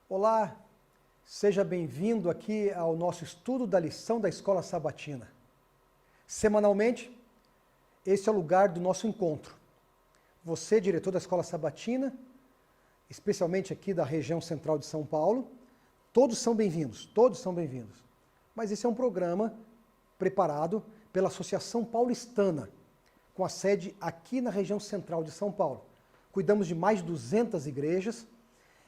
Olá, seja bem-vindo aqui ao nosso estudo da lição da Escola Sabatina. Semanalmente, esse é o lugar do nosso encontro. Você, diretor da Escola Sabatina, especialmente aqui da região central de São Paulo, todos são bem-vindos, todos são bem-vindos. Mas esse é um programa preparado pela Associação Paulistana, com a sede aqui na região central de São Paulo. Cuidamos de mais de 200 igrejas,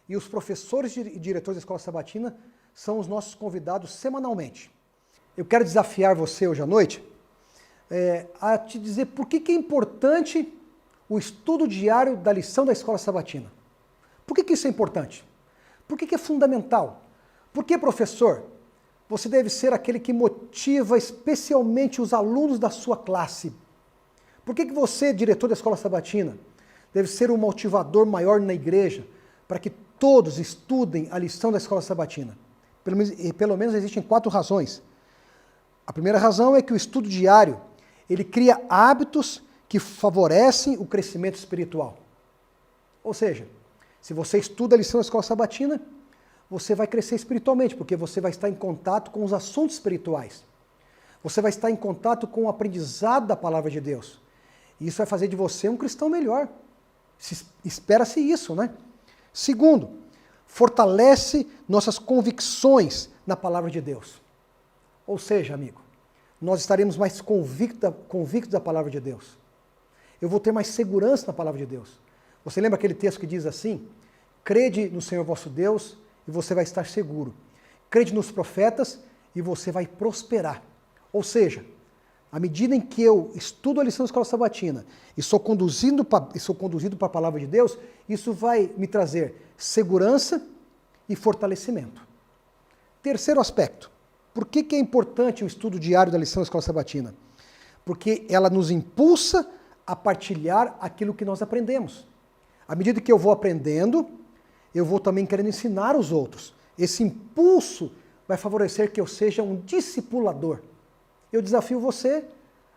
e os professores e diretores da Escola Sabatina são os nossos convidados semanalmente. Eu quero desafiar você hoje à noite a te dizer por que é importante o estudo diário da lição da Escola Sabatina. Por que isso é importante? Por que é fundamental? Porque, professor, você deve ser aquele que motiva especialmente os alunos da sua classe. Por que você, diretor da Escola Sabatina, deve ser um motivador maior na igreja para que todos estudem a lição da Escola Sabatina? Pelo menos existem 4 razões. A primeira razão é que o estudo diário, ele cria hábitos que favorecem o crescimento espiritual. Ou seja, se você estuda a lição da Escola Sabatina, você vai crescer espiritualmente, porque você vai estar em contato com os assuntos espirituais. Você vai estar em contato com o aprendizado da Palavra de Deus. E isso vai fazer de você um cristão melhor. Espera-se isso, né? Segundo, fortalece nossas convicções na Palavra de Deus. Ou seja, amigo, nós estaremos mais convictos da Palavra de Deus. Eu vou ter mais segurança na Palavra de Deus. Você lembra aquele texto que diz assim? Crede no Senhor vosso Deus e você vai estar seguro. Crede nos profetas e você vai prosperar. Ou seja, à medida em que eu estudo a lição da Escola Sabatina e sou conduzido para a Palavra de Deus, isso vai me trazer segurança e fortalecimento. Terceiro aspecto. Por que é importante o estudo diário da lição da Escola Sabatina? Porque ela nos impulsa a partilhar aquilo que nós aprendemos. À medida que eu vou aprendendo, eu vou também querendo ensinar os outros. Esse impulso vai favorecer que eu seja um discipulador. Eu desafio você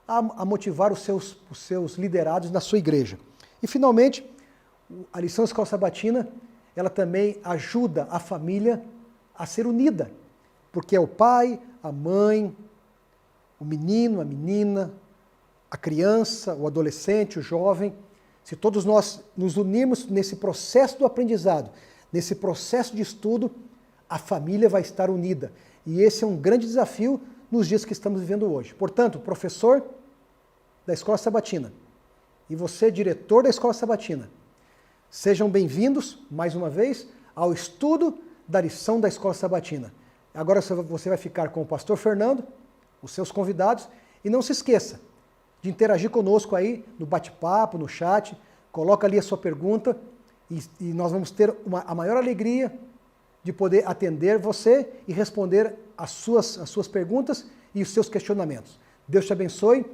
a motivar os seus liderados na sua igreja. E, finalmente, a lição da Escola Sabatina, ela também ajuda a família a ser unida, porque é o pai, a mãe, o menino, a menina, a criança, o adolescente, o jovem. Se todos nós nos unirmos nesse processo do aprendizado, nesse processo de estudo, a família vai estar unida. E esse é um grande desafio nos dias que estamos vivendo hoje. Portanto, professor da Escola Sabatina e você, diretor da Escola Sabatina, sejam bem-vindos, mais uma vez, ao estudo da lição da Escola Sabatina. Agora você vai ficar com o pastor Fernando, os seus convidados, e não se esqueça de interagir conosco aí no bate-papo, no chat, coloca ali a sua pergunta e nós vamos ter a maior alegria de poder atender você e responder as suas perguntas e os seus questionamentos. Deus te abençoe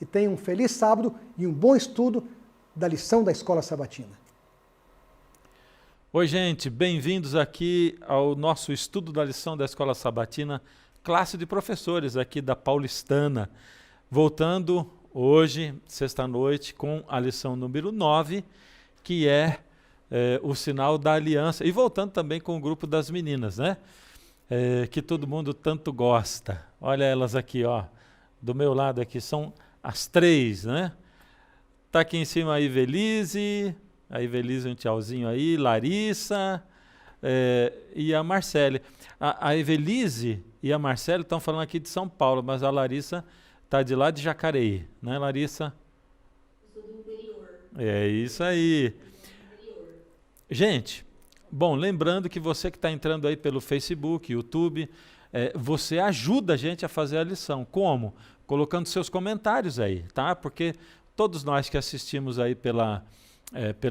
e tenha um feliz sábado e um bom estudo da lição da Escola Sabatina. Oi, gente, bem-vindos aqui ao nosso estudo da lição da Escola Sabatina, classe de professores aqui da Paulistana. Voltando hoje, sexta-noite, com a lição número 9, que é o sinal da aliança. E voltando também com o grupo das meninas, né? Que todo mundo tanto gosta. Olha elas aqui, ó. Do meu lado aqui, são as 3, né? Tá aqui em cima a Ivelise, um tchauzinho aí, Larissa e a Marcele. A Ivelise e a Marcele estão falando aqui de São Paulo, mas a Larissa está de lá de Jacareí, né, Larissa? Eu sou do interior. É isso aí. Gente, bom, lembrando que você que está entrando aí pelo Facebook, YouTube, você ajuda a gente a fazer a lição. Como? Colocando seus comentários aí, tá? Porque todos nós que assistimos aí pela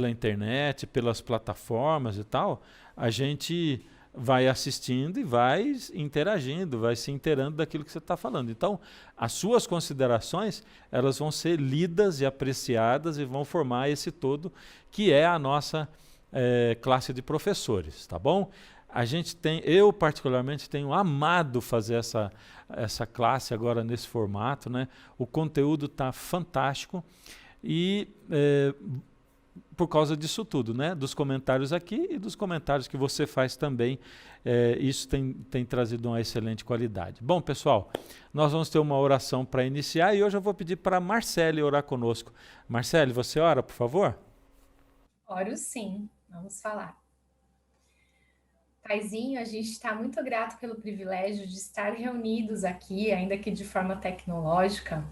internet, pelas plataformas e tal, a gente vai assistindo e vai interagindo, vai se inteirando daquilo que você está falando. Então, as suas considerações, elas vão ser lidas e apreciadas e vão formar esse todo que é a nossa classe de professores, tá bom? Eu particularmente tenho amado fazer essa classe agora nesse formato, né? O conteúdo está fantástico e por causa disso tudo, né? Dos comentários aqui e dos comentários que você faz também. Isso tem trazido uma excelente qualidade. Bom, pessoal, nós vamos ter uma oração para iniciar e hoje eu vou pedir para a Marcele orar conosco. Marcele, você ora, por favor? Oro sim, vamos falar. Paizinho, a gente está muito grato pelo privilégio de estar reunidos aqui, ainda que de forma tecnológica,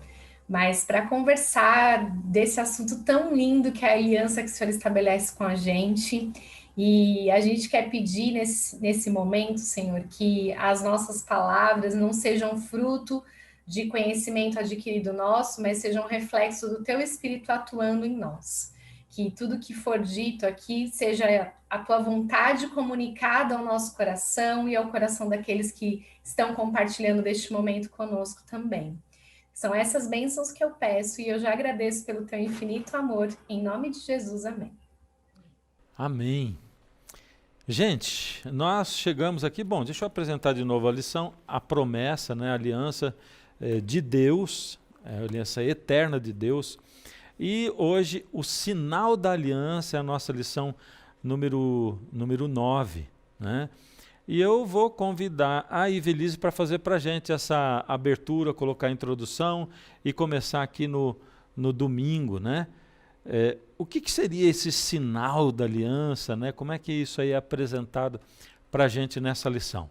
mas para conversar desse assunto tão lindo que é a aliança que o Senhor estabelece com a gente. E a gente quer pedir nesse momento, Senhor, que as nossas palavras não sejam fruto de conhecimento adquirido nosso, mas sejam reflexo do Teu Espírito atuando em nós. Que tudo que for dito aqui seja a tua vontade comunicada ao nosso coração e ao coração daqueles que estão compartilhando deste momento conosco também. São essas bênçãos que eu peço e eu já agradeço pelo teu infinito amor. Em nome de Jesus, amém. Amém. Gente, nós chegamos aqui, bom, deixa eu apresentar de novo a lição, a promessa, né, a aliança de Deus, a aliança eterna de Deus. E hoje o sinal da aliança é a nossa lição número 9, né? E eu vou convidar a Ivelise para fazer para a gente essa abertura, colocar a introdução e começar aqui no domingo, né? O que seria esse sinal da aliança, né? Como é que isso aí é apresentado para a gente nessa lição?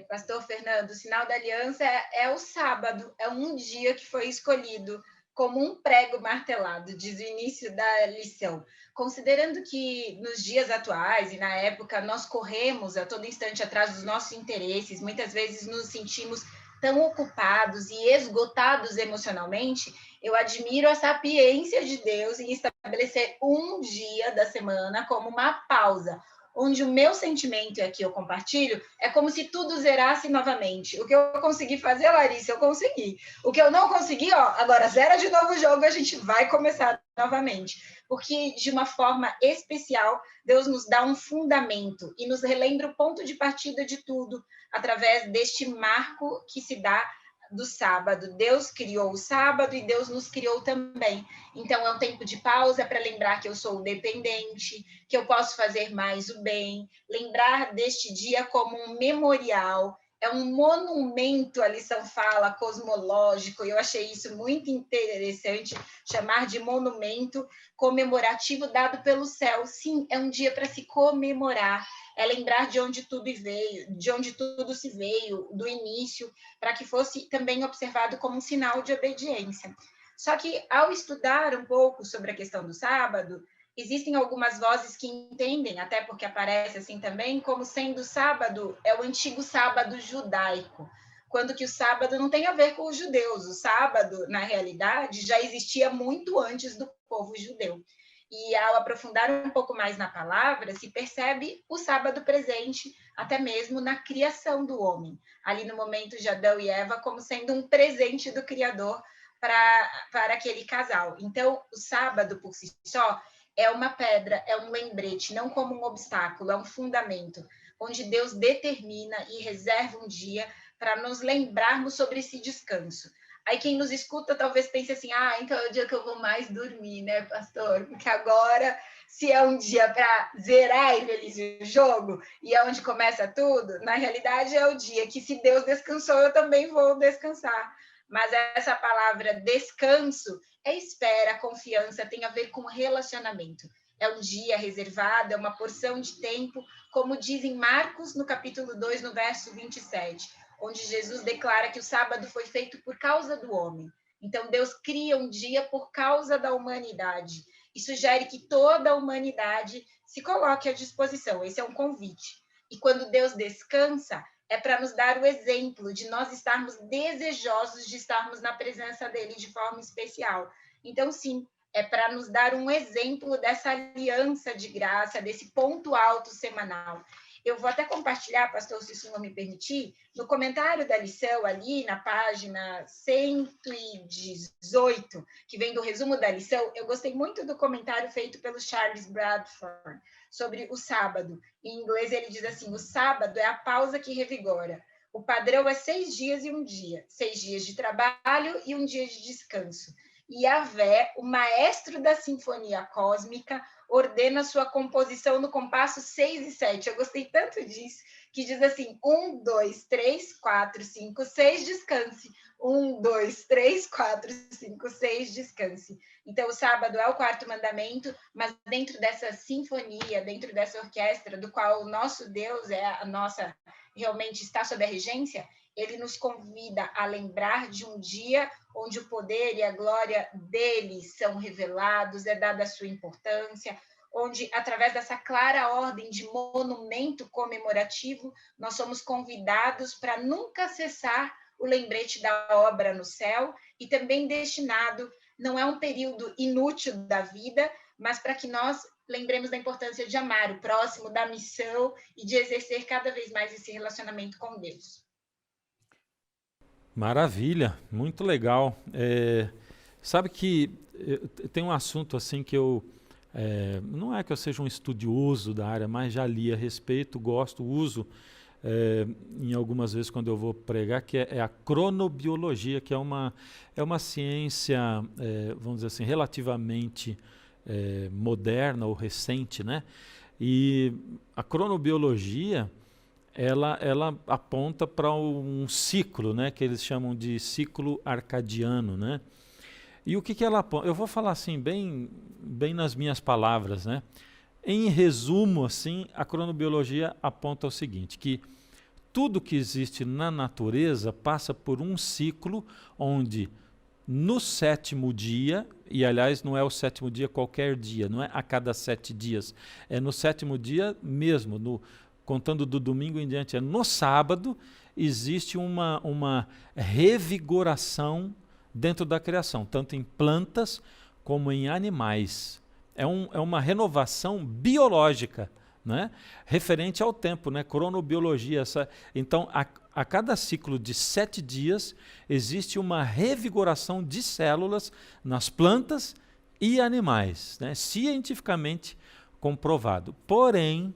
Pastor Fernando, o sinal da aliança é o sábado, é um dia que foi escolhido como um prego martelado, diz o início da lição. Considerando que nos dias atuais e na época nós corremos a todo instante atrás dos nossos interesses, muitas vezes nos sentimos tão ocupados e esgotados emocionalmente, eu admiro a sapiência de Deus em estabelecer um dia da semana como uma pausa, onde o meu sentimento, e aqui eu compartilho, é como se tudo zerasse novamente. O que eu consegui fazer, Larissa, eu consegui. O que eu não consegui, agora zera de novo o jogo, a gente vai começar novamente. Porque, de uma forma especial, Deus nos dá um fundamento e nos relembra o ponto de partida de tudo, através deste marco que se dá do sábado. Deus criou o sábado e Deus nos criou também. Então, é um tempo de pausa para lembrar que eu sou dependente, que eu posso fazer mais o bem, lembrar deste dia como um memorial, é um monumento, a lição fala, cosmológico, e eu achei isso muito interessante, chamar de monumento comemorativo dado pelo céu. Sim, é um dia para se comemorar, é lembrar de onde tudo veio, de onde tudo se veio, do início, para que fosse também observado como um sinal de obediência. Só que, ao estudar um pouco sobre a questão do sábado, existem algumas vozes que entendem, até porque aparece assim também, como sendo o sábado é o antigo sábado judaico, quando que o sábado não tem a ver com os judeus. O sábado, na realidade, já existia muito antes do povo judeu. E ao aprofundar um pouco mais na palavra, se percebe o sábado presente, até mesmo na criação do homem, ali no momento de Adão e Eva, como sendo um presente do Criador para aquele casal. Então, o sábado, por si só, é uma pedra, é um lembrete, não como um obstáculo, é um fundamento, onde Deus determina e reserva um dia para nos lembrarmos sobre esse descanso. Aí quem nos escuta talvez pense assim, então é o dia que eu vou mais dormir, né, pastor? Porque agora, se é um dia para zerar e feliz o jogo, e é onde começa tudo, na realidade é o dia que, se Deus descansou, eu também vou descansar. Mas essa palavra descanso é espera, confiança, tem a ver com relacionamento. É um dia reservado, é uma porção de tempo, como diz em Marcos, no capítulo 2, no verso 27, onde Jesus declara que o sábado foi feito por causa do homem. Então, Deus cria um dia por causa da humanidade e sugere que toda a humanidade se coloque à disposição. Esse é um convite. E quando Deus descansa, é para nos dar o exemplo de nós estarmos desejosos de estarmos na presença dele de forma especial. Então, sim, é para nos dar um exemplo dessa aliança de graça, desse ponto alto semanal. Eu vou até compartilhar, pastor, se isso não me permitir, no comentário da lição, ali na página 118, que vem do resumo da lição, eu gostei muito do comentário feito pelo Charles Bradford sobre o sábado. Em inglês ele diz assim, o sábado é a pausa que revigora. O padrão é 6 dias e um dia. 6 dias de trabalho e um dia de descanso. Yahvé, o maestro da sinfonia cósmica, ordena sua composição no compasso 6 e 7. Eu gostei tanto disso, que diz assim, 1, 2, 3, 4, 5, 6, descanse. 1, 2, 3, 4, 5, 6, descanse. Então, o sábado é o quarto mandamento, mas dentro dessa sinfonia, dentro dessa orquestra, do qual o nosso Deus é a nossa, realmente está sob a regência, ele nos convida a lembrar de um dia onde o poder e a glória dele são revelados, é dada a sua importância, onde, através dessa clara ordem de monumento comemorativo, nós somos convidados para nunca cessar o lembrete da obra no céu e também destinado, não é um período inútil da vida, mas para que nós lembremos da importância de amar o próximo, da missão e de exercer cada vez mais esse relacionamento com Deus. Maravilha, muito legal. Sabe que tem um assunto assim que não é que eu seja um estudioso da área, mas já li a respeito, gosto, uso em algumas vezes quando eu vou pregar, que é a cronobiologia, que é uma ciência, vamos dizer assim, relativamente moderna ou recente, né? E a cronobiologia, ela aponta para um ciclo, né, que eles chamam de ciclo arcadiano, né? E o que ela aponta? Eu vou falar assim, bem nas minhas palavras, né? Em resumo, assim, a cronobiologia aponta o seguinte, que tudo que existe na natureza passa por um ciclo onde no sétimo dia, e aliás não é o sétimo dia qualquer dia, não é a cada 7 dias, é no sétimo dia mesmo, contando do domingo em diante, no sábado, existe uma revigoração dentro da criação, tanto em plantas como em animais. É uma renovação biológica, né? Referente ao tempo, né? Cronobiologia. Então, a cada ciclo de 7 dias, existe uma revigoração de células nas plantas e animais, né? Cientificamente comprovado. Porém,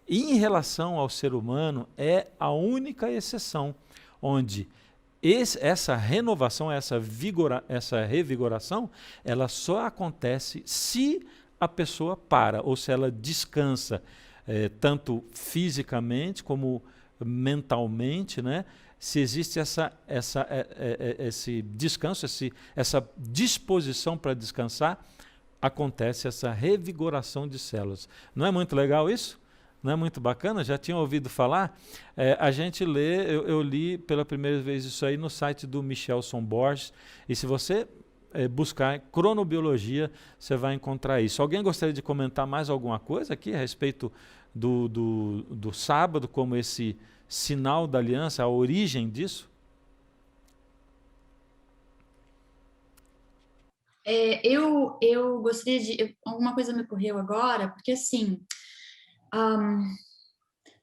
em relação ao ser humano, é a única exceção, onde essa renovação, essa revigoração, ela só acontece se a pessoa para, ou se ela descansa, tanto fisicamente como mentalmente, né? Se existe esse descanso, essa disposição para descansar, acontece essa revigoração de células. Não é muito legal isso? Não é muito bacana? Já tinham ouvido falar? A gente lê, eu li pela primeira vez isso aí no site do Michelson Borges, e se você buscar cronobiologia, você vai encontrar isso. Alguém gostaria de comentar mais alguma coisa aqui a respeito do sábado, como esse sinal da aliança, a origem disso? Eu gostaria de... Alguma coisa me ocorreu agora, porque assim...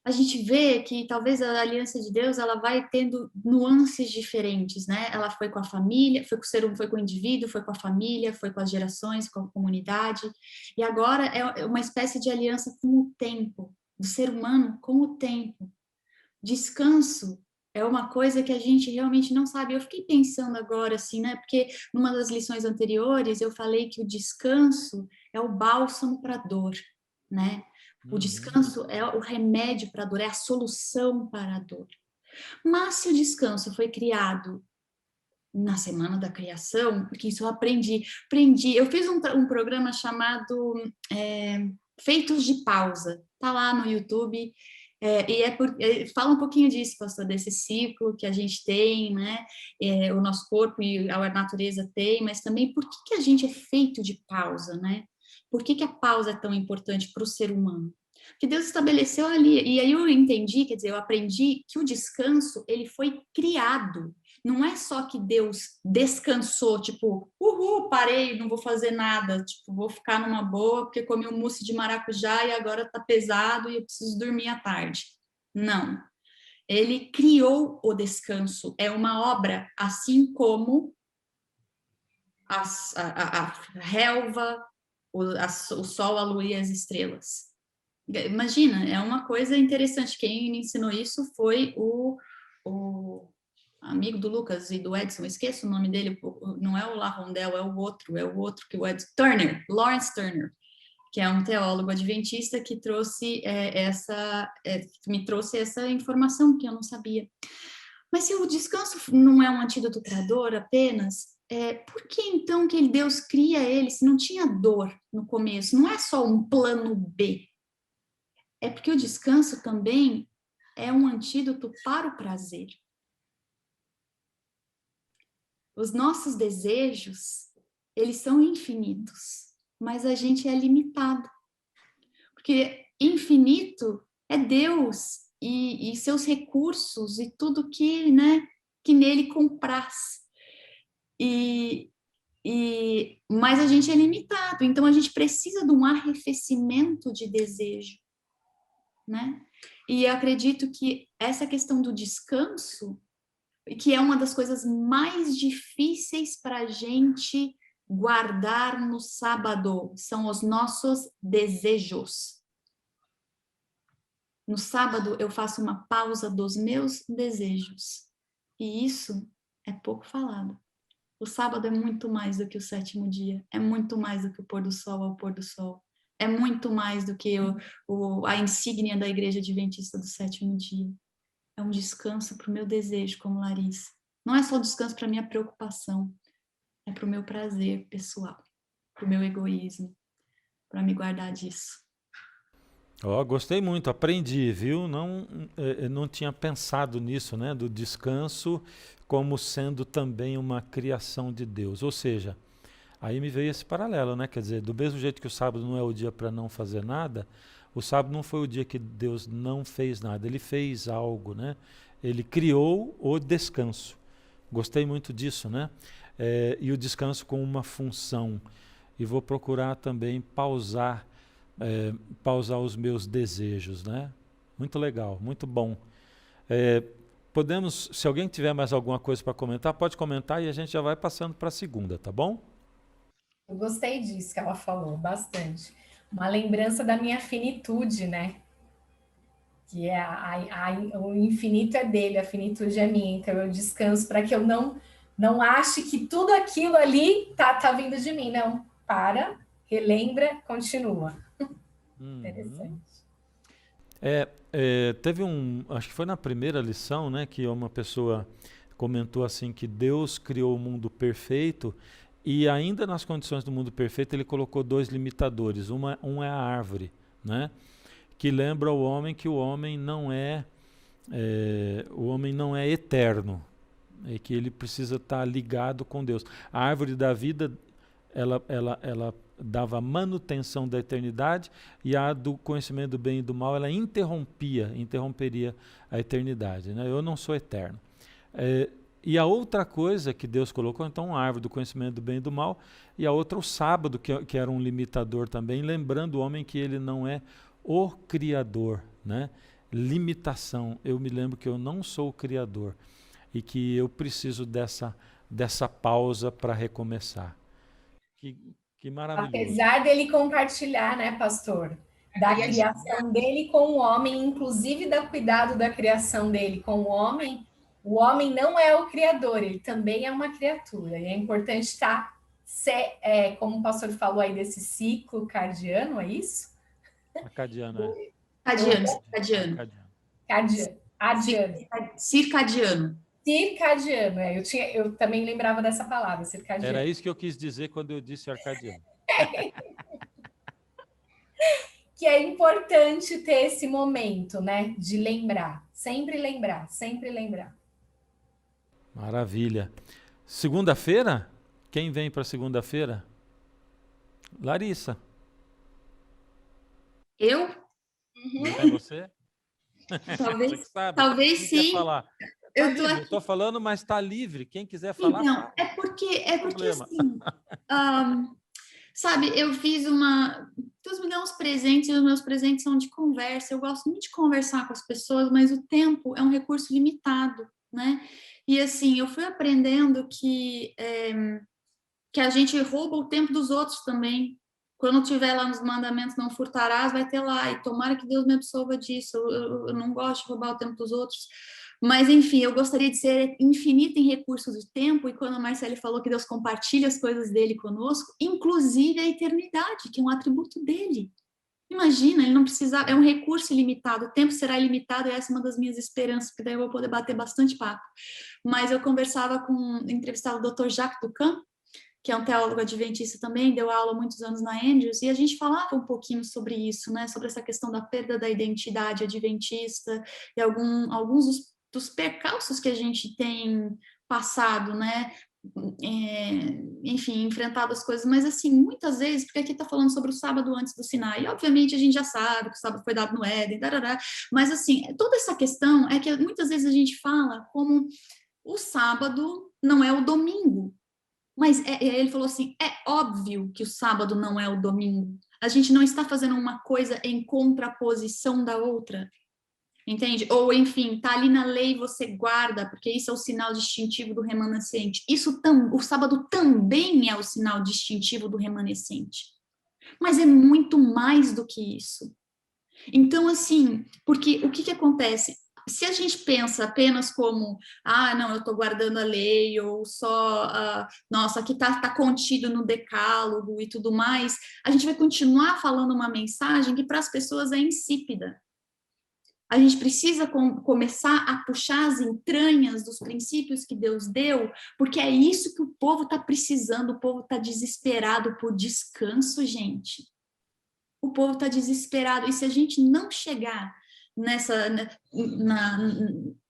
a gente vê que talvez a aliança de Deus ela vai tendo nuances diferentes, né? Ela foi com a família, foi com o ser humano, foi com o indivíduo, foi com a família, foi com as gerações, com a comunidade, e agora é uma espécie de aliança com o tempo, do ser humano com o tempo. Descanso é uma coisa que a gente realmente não sabe. Eu fiquei pensando agora, assim, né? Porque numa das lições anteriores eu falei que o descanso é o bálsamo para a dor, né? O descanso é o remédio para a dor, é a solução para a dor. Mas se o descanso foi criado na semana da criação, porque isso eu aprendi. Eu fiz um programa chamado Feitos de Pausa, tá lá no YouTube, fala um pouquinho disso, pastor, desse ciclo que a gente tem, né? O nosso corpo e a natureza tem, mas também por que a gente é feito de pausa, né? Por que a pausa é tão importante para o ser humano? Porque Deus estabeleceu ali, e aí eu entendi, quer dizer, eu aprendi que o descanso, ele foi criado. Não é só que Deus descansou, tipo, parei, não vou fazer nada, tipo, vou ficar numa boa porque comi um mousse de maracujá e agora tá pesado e eu preciso dormir à tarde. Não. Ele criou o descanso. É uma obra, assim como a relva, o sol, a lua e as estrelas. Imagina, é uma coisa interessante. Quem me ensinou isso foi o amigo do Lucas e do Edson, esqueço o nome dele, não é o Larrondel, é o outro que o Edson, Turner, Lawrence Turner, que é um teólogo adventista que trouxe me trouxe essa informação que eu não sabia. Mas se o descanso não é um antídoto para a dor apenas, por que então que Deus cria ele se não tinha dor no começo? Não é só um plano B. É porque o descanso também é um antídoto para o prazer. Os nossos desejos, eles são infinitos, mas a gente é limitado. Porque infinito é Deus e seus recursos e tudo que, né, que nele compraz. Mas a gente é limitado, então a gente precisa de um arrefecimento de desejo, né? E eu acredito que essa questão do descanso, que é uma das coisas mais difíceis para a gente guardar no sábado, são os nossos desejos. No sábado, eu faço uma pausa dos meus desejos. E isso é pouco falado. O sábado é muito mais do que o sétimo dia. É muito mais do que o pôr do sol ao pôr do sol. É muito mais do que a insígnia da Igreja Adventista do sétimo dia. É um descanso para o meu desejo, como Larissa. Não é só descanso para a minha preocupação. É para o meu prazer pessoal. Para o meu egoísmo. Para me guardar disso. Gostei muito, aprendi, viu? Não tinha pensado nisso, né? Do descanso como sendo também uma criação de Deus. Ou seja, aí me veio esse paralelo, né? Quer dizer, do mesmo jeito que o sábado não é o dia para não fazer nada, o sábado não foi o dia que Deus não fez nada, ele fez algo, né? Ele criou o descanso. Gostei muito disso, né? E o descanso com uma função. E vou procurar também pausar os meus desejos, né? Muito legal, muito bom. Podemos, se alguém tiver mais alguma coisa para comentar, pode comentar e a gente já vai passando para a segunda, tá bom? Eu gostei disso que ela falou, bastante. Uma lembrança da minha finitude, né? Que é o infinito é dele, a finitude é minha. Então eu descanso para que eu não ache que tudo aquilo ali tá vindo de mim. Não, para, relembra, continua. Interessante. Teve acho que foi na primeira lição, né, que uma pessoa comentou assim que Deus criou o mundo perfeito e ainda nas condições do mundo perfeito ele colocou dois limitadores. Um é a árvore, né, que lembra o homem que o homem não é eterno e que ele precisa estar ligado com Deus. A árvore da vida, ela dava manutenção da eternidade e a do conhecimento do bem e do mal, ela interromperia a eternidade, né? Eu não sou eterno. E a outra coisa que Deus colocou, então, a árvore do conhecimento do bem e do mal, e a outra o sábado, que era um limitador também, lembrando o homem que ele não é o Criador, né? Limitação. Eu me lembro que eu não sou o Criador e que eu preciso dessa pausa para recomeçar. Que maravilhoso. Apesar dele compartilhar, né, pastor, da criação dele com o homem, inclusive do cuidado da criação dele com o homem não é o criador, ele também é uma criatura. E é importante estar, como o pastor falou aí desse ciclo cardiano, é isso? Acadiano, Circadiano. Circadiano, eu também lembrava dessa palavra, circadiano. Era isso que eu quis dizer quando eu disse arcadiano. Que é importante ter esse momento, né, de lembrar, sempre lembrar, sempre lembrar. Maravilha. Segunda-feira? Quem vem para segunda-feira? Larissa. Eu? É você? Talvez, Você sabe. talvez Quem sim. quer falar? Eu tô falando, mas está livre. Quem quiser falar, Então, fala. é porque assim, sabe, Deus me dá uns presentes, e os meus presentes são de conversa. Eu gosto muito de conversar com as pessoas, mas o tempo é um recurso limitado, né? E assim, eu fui aprendendo que a gente rouba o tempo dos outros também Quando tiver lá nos mandamentos não furtarás, vai ter lá, e tomara que Deus me absolva disso, eu não gosto de roubar o tempo dos outros, mas enfim, eu gostaria de ser infinita em recursos de tempo, e quando a Marcele falou que Deus compartilha as coisas dele conosco, inclusive a eternidade, que é um atributo dele. Imagina, ele não precisa, é um recurso ilimitado, o tempo será ilimitado, e essa é uma das minhas esperanças, porque daí eu vou poder bater bastante papo. Mas eu entrevistava o Dr. Jacques Ducan, que é um teólogo adventista também, deu aula há muitos anos na Andrews, e a gente falava um pouquinho sobre isso, né, sobre essa questão da perda da identidade adventista, e alguns dos percalços que a gente tem passado, né, enfim, enfrentado as coisas, mas assim, muitas vezes, porque aqui está falando sobre o sábado antes do Sinai, e obviamente a gente já sabe que o sábado foi dado no Éden, mas assim, toda essa questão é que muitas vezes a gente fala como o sábado não é o domingo, mas ele falou assim, é óbvio que o sábado não é o domingo, a gente não está fazendo uma coisa em contraposição da outra, entende? Ou, enfim, tá ali na lei, você guarda, porque isso é o sinal distintivo do remanescente. O sábado também é o sinal distintivo do remanescente. Mas é muito mais do que isso. Então, assim, porque o que acontece? Se a gente pensa apenas como, não, eu estou guardando a lei, ou só, nossa, aqui está contido no decálogo e tudo mais, a gente vai continuar falando uma mensagem que para as pessoas é insípida. A gente precisa começar a puxar as entranhas dos princípios que Deus deu, porque é isso que o povo está precisando, o povo está desesperado por descanso, gente. O povo está desesperado, e se a gente não chegar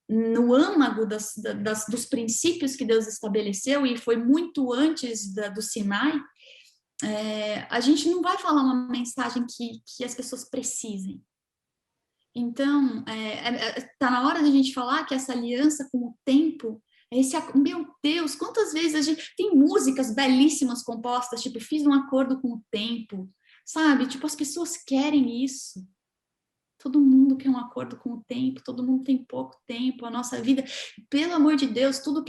no âmago dos princípios que Deus estabeleceu, e foi muito antes do Sinai, a gente não vai falar uma mensagem que as pessoas precisem. Então, tá na hora da gente falar que essa aliança com o tempo, meu Deus, quantas vezes a gente tem músicas belíssimas compostas, tipo, fiz um acordo com o tempo, sabe? Tipo, as pessoas querem isso. Todo mundo quer um acordo com o tempo, todo mundo tem pouco tempo, a nossa vida, pelo amor de Deus, tudo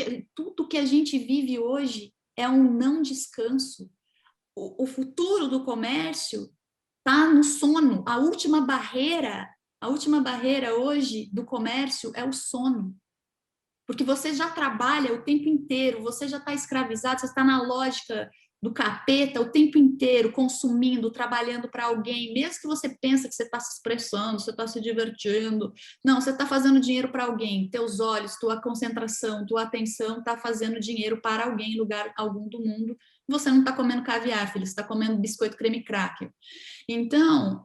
que a gente vive hoje é um não descanso. O futuro do comércio tá no sono, a última barreira hoje do comércio é o sono. Porque você já trabalha o tempo inteiro, você já está escravizado, você está na lógica do capeta o tempo inteiro, consumindo, trabalhando para alguém, mesmo que você pense que você está se expressando, você está se divertindo. Não, você está fazendo dinheiro para alguém. Teus olhos, tua concentração, tua atenção está fazendo dinheiro para alguém em lugar algum do mundo. Você não está comendo caviar, filho, você está comendo biscoito creme cracker. Então,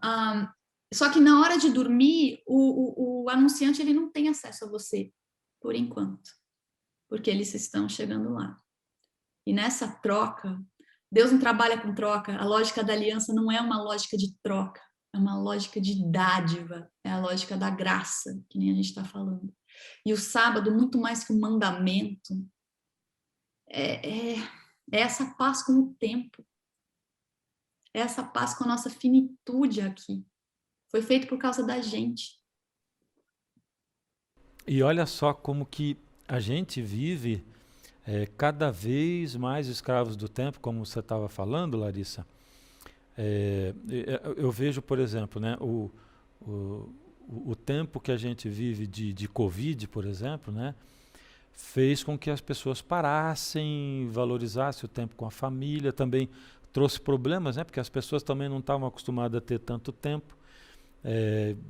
só que na hora de dormir, o anunciante ele não tem acesso a você, por enquanto, porque eles estão chegando lá. E nessa troca, Deus não trabalha com troca, a lógica da aliança não é uma lógica de troca, é uma lógica de dádiva, é a lógica da graça, que nem a gente está falando. E o sábado, muito mais que um mandamento, é essa paz com o tempo, é essa paz com a nossa finitude aqui. Foi feito por causa da gente. E olha só como que a gente vive cada vez mais escravos do tempo, como você estava falando, Larissa. Eu vejo, por exemplo, né, o tempo que a gente vive de Covid, por exemplo, né, fez com que as pessoas parassem, valorizassem o tempo com a família, também trouxe problemas, né, porque as pessoas também não estavam acostumadas a ter tanto tempo,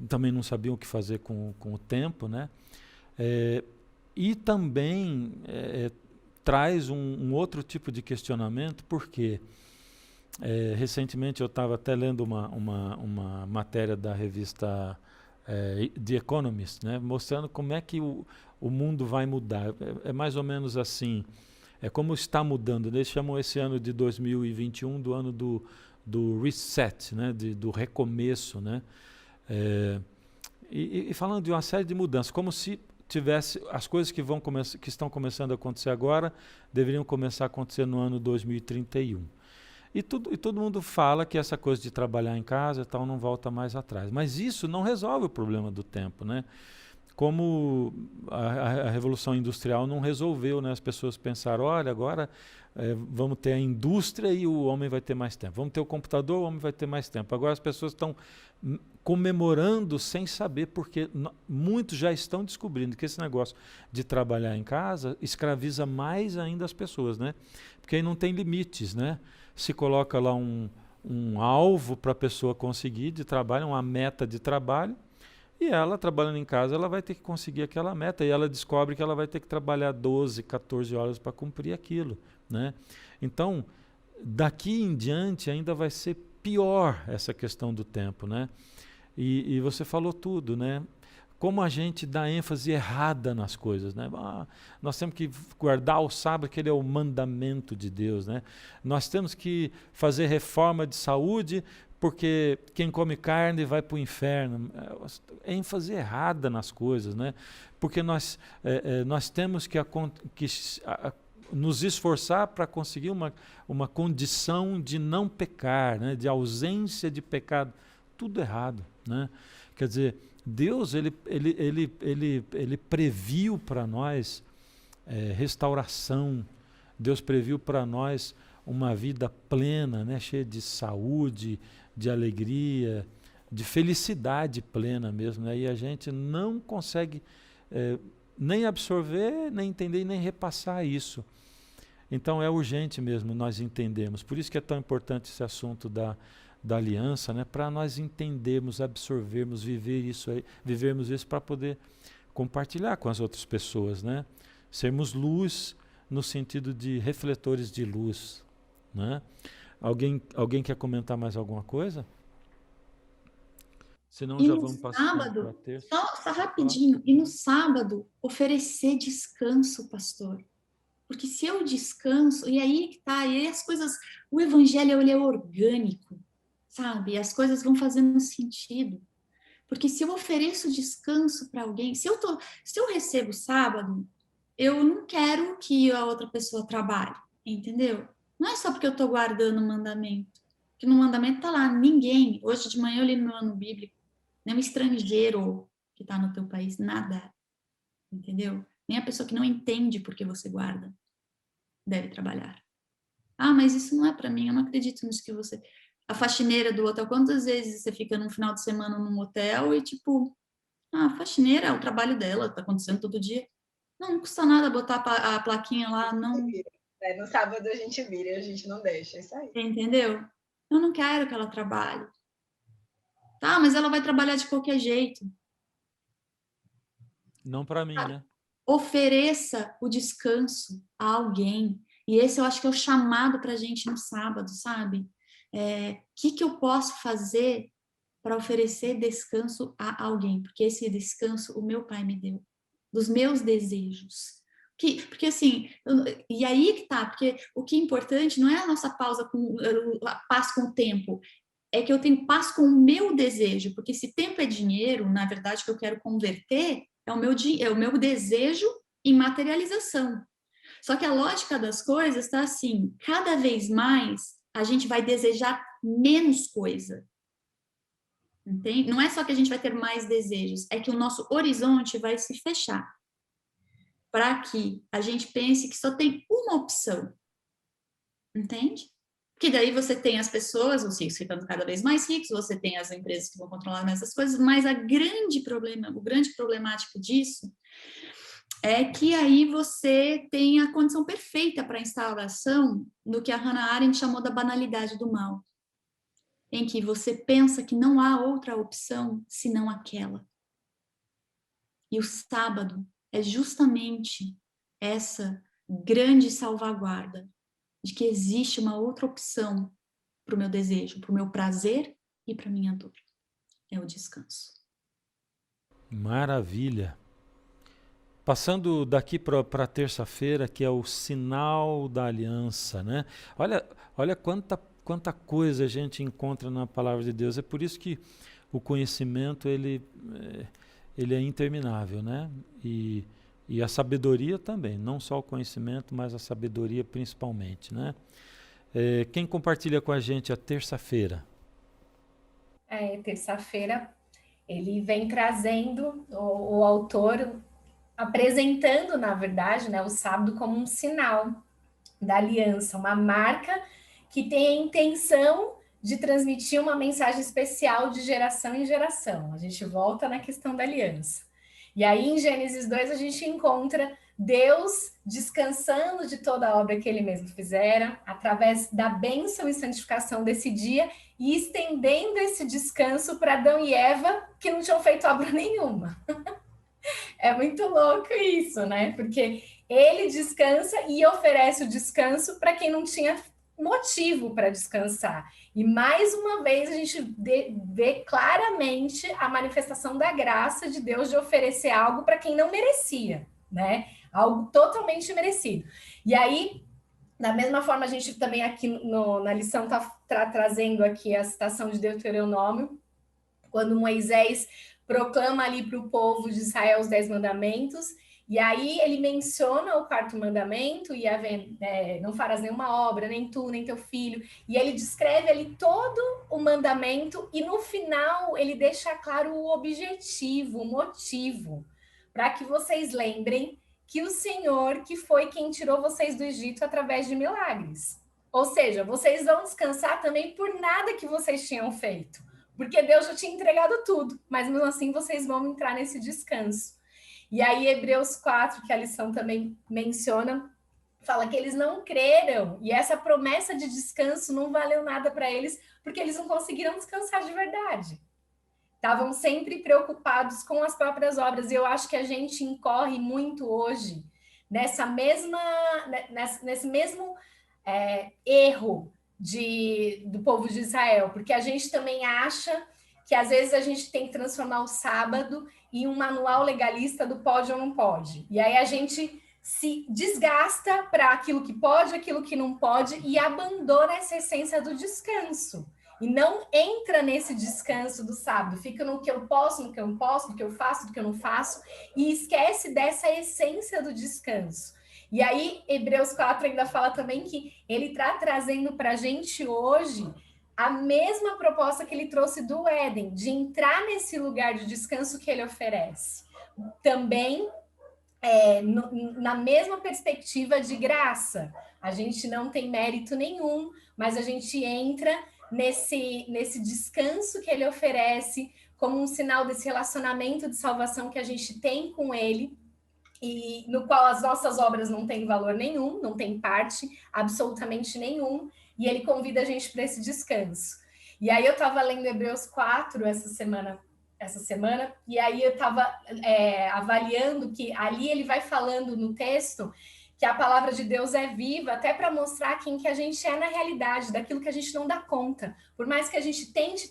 também não sabiam o que fazer com o tempo, né, e também traz um outro tipo de questionamento, porque recentemente eu estava até lendo uma matéria da revista The Economist, né, mostrando como é que o mundo vai mudar. É mais ou menos assim, como está mudando. Eles chamam esse ano de 2021 do ano do reset, né, do recomeço, né, e falando de uma série de mudanças, como se tivesse as coisas que estão começando a acontecer agora, deveriam começar a acontecer no ano 2031. E todo mundo fala que essa coisa de trabalhar em casa e tal não volta mais atrás. Mas isso não resolve o problema do tempo, né? como a Revolução Industrial não resolveu, né? As pessoas pensaram, olha, agora vamos ter a indústria e o homem vai ter mais tempo. Vamos ter o computador, o homem vai ter mais tempo. Agora as pessoas estão comemorando sem saber, porque muitos já estão descobrindo que esse negócio de trabalhar em casa escraviza mais ainda as pessoas, né? Porque aí não tem limites, né? Se coloca lá um alvo para a pessoa conseguir de trabalho, uma meta de trabalho, e ela, trabalhando em casa, ela vai ter que conseguir aquela meta, e ela descobre que ela vai ter que trabalhar 12, 14 horas para cumprir aquilo, né? Então, daqui em diante ainda vai ser pior essa questão do tempo, né? E você falou tudo, né? Como a gente dá ênfase errada nas coisas, né? Nós temos que guardar o sábado, que ele é o mandamento de Deus, né? Nós temos que fazer reforma de saúde, porque quem come carne vai para o inferno. ênfase errada nas coisas, né? Porque nós temos que nos esforçar para conseguir uma condição de não pecar, né? De ausência de pecado. Tudo errado, né? Quer dizer, Deus ele previu para nós restauração. Deus previu para nós uma vida plena, né? Cheia de saúde, de alegria, de felicidade plena mesmo, né? E a gente não consegue nem absorver, nem entender, nem repassar isso. Então é urgente mesmo nós entendermos. Por isso que é tão importante esse assunto da aliança, né? Para nós entendermos, absorvermos, vivermos isso para poder compartilhar com as outras pessoas, né? Sermos luz no sentido de refletores de luz, né? Alguém quer comentar mais alguma coisa? Senão já vamos passar para a terça. Só rapidinho, e no sábado oferecer descanso, pastor. Porque se eu descanso, e aí que tá, e aí as coisas, o evangelho ele é orgânico, sabe? As coisas vão fazendo sentido. Porque se eu ofereço descanso para alguém, se eu recebo sábado, eu não quero que a outra pessoa trabalhe, entendeu? Não é só porque eu estou guardando o mandamento. Porque no mandamento está lá, ninguém. Hoje de manhã eu li no ano bíblico, nem um estrangeiro que está no teu país, nada, entendeu? Nem a pessoa que não entende porque você guarda deve trabalhar. Ah, mas isso não é para mim, eu não acredito nisso que você... A faxineira do hotel, quantas vezes você fica num final de semana num hotel e tipo, a faxineira, é o trabalho dela, tá acontecendo todo dia. Não custa nada botar a plaquinha lá, não... No sábado a gente vira, a gente não deixa, isso aí. Entendeu? Eu não quero que ela trabalhe. Tá, mas ela vai trabalhar de qualquer jeito. Não para mim, né? Ofereça o descanso a alguém. E esse eu acho que é o chamado para a gente no sábado, sabe? Que eu posso fazer para oferecer descanso a alguém? Porque esse descanso o meu pai me deu. Dos meus desejos. Porque assim, e aí que tá, porque o que é importante não é a nossa a paz com o tempo, é que eu tenho paz com o meu desejo, porque se tempo é dinheiro, na verdade, o que eu quero converter é o meu desejo em materialização. Só que a lógica das coisas está assim, cada vez mais a gente vai desejar menos coisa. Entende? Não é só que a gente vai ter mais desejos, é que o nosso horizonte vai se fechar. Para que a gente pense que só tem uma opção. Entende? Porque daí você tem as pessoas, os ricos ficando cada vez mais ricos, você tem as empresas que vão controlar mais as coisas, mas o grande problemático disso é que aí você tem a condição perfeita para a instalação do que a Hannah Arendt chamou da banalidade do mal, em que você pensa que não há outra opção senão aquela. E o sábado é justamente essa grande salvaguarda de que existe uma outra opção para o meu desejo, para o meu prazer e para a minha dor. É o descanso. Maravilha. Passando daqui para terça-feira, que é o sinal da aliança, né? Olha quanta coisa a gente encontra na palavra de Deus. É por isso que o conhecimento ele é interminável, né? E a sabedoria também, não só o conhecimento, mas a sabedoria principalmente, né? Quem compartilha com a gente a terça-feira? Terça-feira ele vem trazendo, o autor apresentando, na verdade, né, o sábado como um sinal da aliança, uma marca que tem a intenção de transmitir uma mensagem especial de geração em geração. A gente volta na questão da aliança. E aí, em Gênesis 2, a gente encontra Deus descansando de toda a obra que ele mesmo fizera, através da bênção e santificação desse dia, e estendendo esse descanso para Adão e Eva, que não tinham feito obra nenhuma. É muito louco isso, né? Porque ele descansa e oferece o descanso para quem não tinha motivo para descansar. E mais uma vez a gente vê claramente a manifestação da graça de Deus de oferecer algo para quem não merecia, né? Algo totalmente merecido. E aí, da mesma forma, a gente também aqui na lição está trazendo aqui a citação de Deuteronômio, quando Moisés proclama ali para o povo de Israel os 10 mandamentos, e aí ele menciona o quarto mandamento, e não farás nenhuma obra, nem tu, nem teu filho, e ele descreve ali todo o mandamento, e no final ele deixa claro o objetivo, o motivo, para que vocês lembrem que o Senhor que foi quem tirou vocês do Egito através de milagres. Ou seja, vocês vão descansar também por nada que vocês tinham feito, porque Deus já tinha entregado tudo, mas mesmo assim vocês vão entrar nesse descanso. E aí Hebreus 4, que a lição também menciona, fala que eles não creram, e essa promessa de descanso não valeu nada para eles, porque eles não conseguiram descansar de verdade. Estavam sempre preocupados com as próprias obras, e eu acho que a gente incorre muito hoje nesse mesmo erro do povo de Israel, porque a gente também acha que às vezes a gente tem que transformar o sábado em um manual legalista do pode ou não pode. E aí a gente se desgasta para aquilo que pode, aquilo que não pode, e abandona essa essência do descanso. E não entra nesse descanso do sábado, fica no que eu posso, no que eu não posso, no que eu faço, no que eu não faço, e esquece dessa essência do descanso. E aí, Hebreus 4 ainda fala também que ele está trazendo para a gente hoje a mesma proposta que ele trouxe do Éden, de entrar nesse lugar de descanso que ele oferece. Também na mesma perspectiva de graça. A gente não tem mérito nenhum, mas a gente entra nesse descanso que ele oferece como um sinal desse relacionamento de salvação que a gente tem com ele, e no qual as nossas obras não têm valor nenhum, não tem parte absolutamente nenhum, e ele convida a gente para esse descanso. E aí eu estava lendo Hebreus 4 essa semana, e aí eu estava avaliando que ali ele vai falando no texto que a palavra de Deus é viva, até para mostrar quem que a gente é na realidade, daquilo que a gente não dá conta. Por mais que a gente tente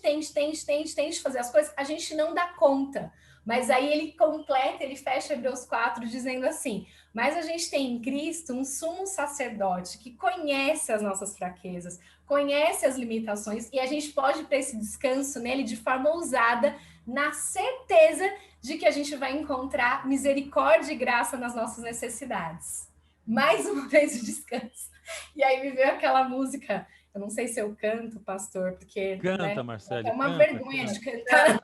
fazer as coisas, a gente não dá conta. Mas aí ele completa, ele fecha Hebreus 4 dizendo assim: mas a gente tem em Cristo um sumo sacerdote que conhece as nossas fraquezas, conhece as limitações, e a gente pode ir para esse descanso nele de forma ousada, na certeza de que a gente vai encontrar misericórdia e graça nas nossas necessidades. Mais uma vez o descanso. E aí me veio aquela música, eu não sei se eu canto, pastor, porque... Canta, né, Marcele, é uma canta, vergonha de cantar.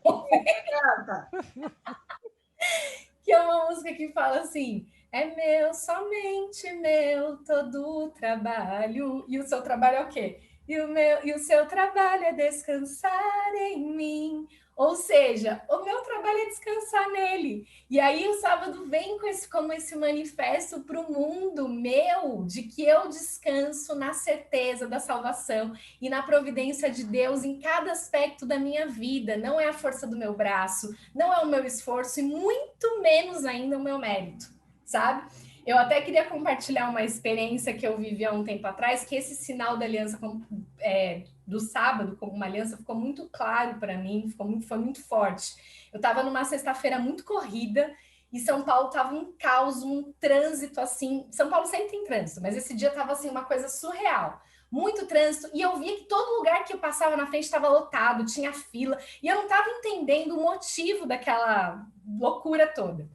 Que é uma música que fala assim: é meu, somente meu, todo o trabalho. E o seu trabalho é o quê? E o seu trabalho é descansar em mim. Ou seja, o meu trabalho é descansar nele. E aí o sábado vem como esse manifesto para o mundo meu, de que eu descanso na certeza da salvação e na providência de Deus em cada aspecto da minha vida. Não é a força do meu braço, não é o meu esforço e muito menos ainda o meu mérito, sabe? Eu até queria compartilhar uma experiência que eu vivi há um tempo atrás, que esse sinal da aliança do sábado, como uma aliança, ficou muito claro para mim, foi muito forte. Eu estava numa sexta-feira muito corrida, e São Paulo estava um caos, um trânsito assim. São Paulo sempre tem trânsito, mas esse dia estava assim, uma coisa surreal. Muito trânsito, e eu via que todo lugar que eu passava na frente estava lotado, tinha fila, e eu não estava entendendo o motivo daquela loucura toda.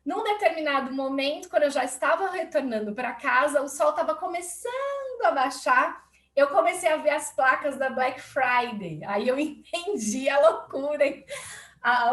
Num determinado momento, quando eu já estava retornando para casa, o sol estava começando a baixar, eu comecei a ver as placas da Black Friday. Aí eu entendi a loucura.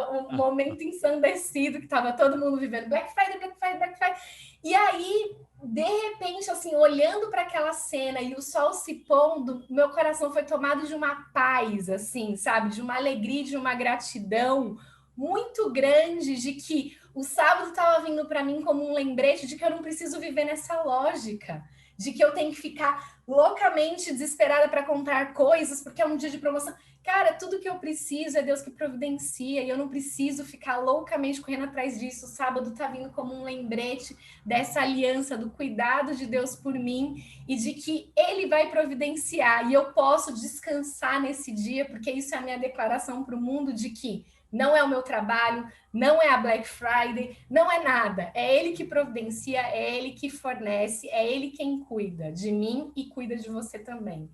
o momento ensandecido que estava todo mundo vivendo, Black Friday, Black Friday, Black Friday. E aí, de repente, assim, olhando para aquela cena e o sol se pondo, meu coração foi tomado de uma paz, assim, sabe? De uma alegria, de uma gratidão muito grande de que o sábado estava vindo para mim como um lembrete de que eu não preciso viver nessa lógica, de que eu tenho que ficar loucamente desesperada para comprar coisas porque é um dia de promoção. Cara, tudo que eu preciso é Deus que providencia e eu não preciso ficar loucamente correndo atrás disso. O sábado está vindo como um lembrete dessa aliança, do cuidado de Deus por mim e de que Ele vai providenciar e eu posso descansar nesse dia, porque isso é a minha declaração para o mundo de que não é o meu trabalho, não é a Black Friday, não é nada. É Ele que providencia, é Ele que fornece, é Ele quem cuida de mim e cuida de você também.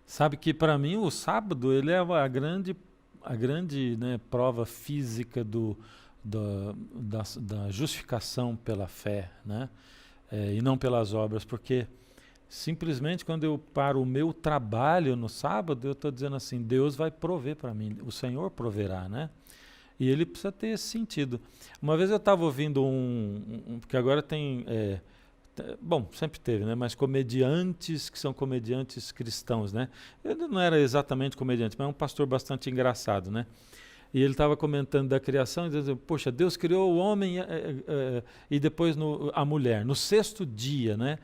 Sabe que para mim o sábado ele é a grande, né, prova física da justificação pela fé, né? E não pelas obras, porque simplesmente quando eu paro o meu trabalho no sábado, eu estou dizendo assim, Deus vai prover para mim, o Senhor proverá, né? E ele precisa ter esse sentido. Uma vez eu estava ouvindo porque agora tem, bom, sempre teve, né? Mas comediantes que são comediantes cristãos, né? Ele não era exatamente comediante, mas é um pastor bastante engraçado, né? E ele estava comentando da criação e dizendo, poxa, Deus criou o homem e depois a mulher, no sexto dia, né?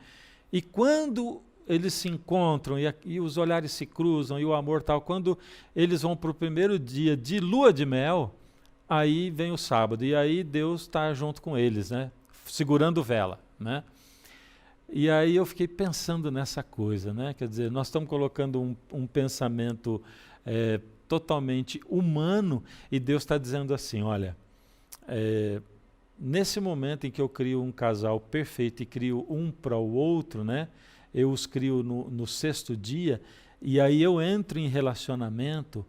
E quando eles se encontram e os olhares se cruzam e o amor tal, quando eles vão para o primeiro dia de lua de mel, aí vem o sábado e aí Deus está junto com eles, né? Segurando vela, né? E aí eu fiquei pensando nessa coisa, né? Quer dizer, nós estamos colocando um pensamento totalmente humano e Deus está dizendo assim, olha, nesse momento em que eu crio um casal perfeito e crio um para o outro, né? Eu os crio no sexto dia e aí eu entro em relacionamento.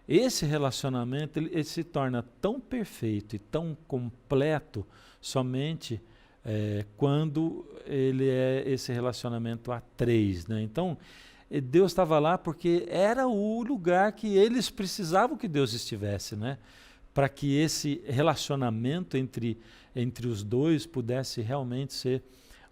Esse relacionamento ele se torna tão perfeito e tão completo somente quando ele é esse relacionamento a três, né? Então, Deus estava lá porque era o lugar que eles precisavam que Deus estivesse, né? Para que esse relacionamento entre os dois pudesse realmente ser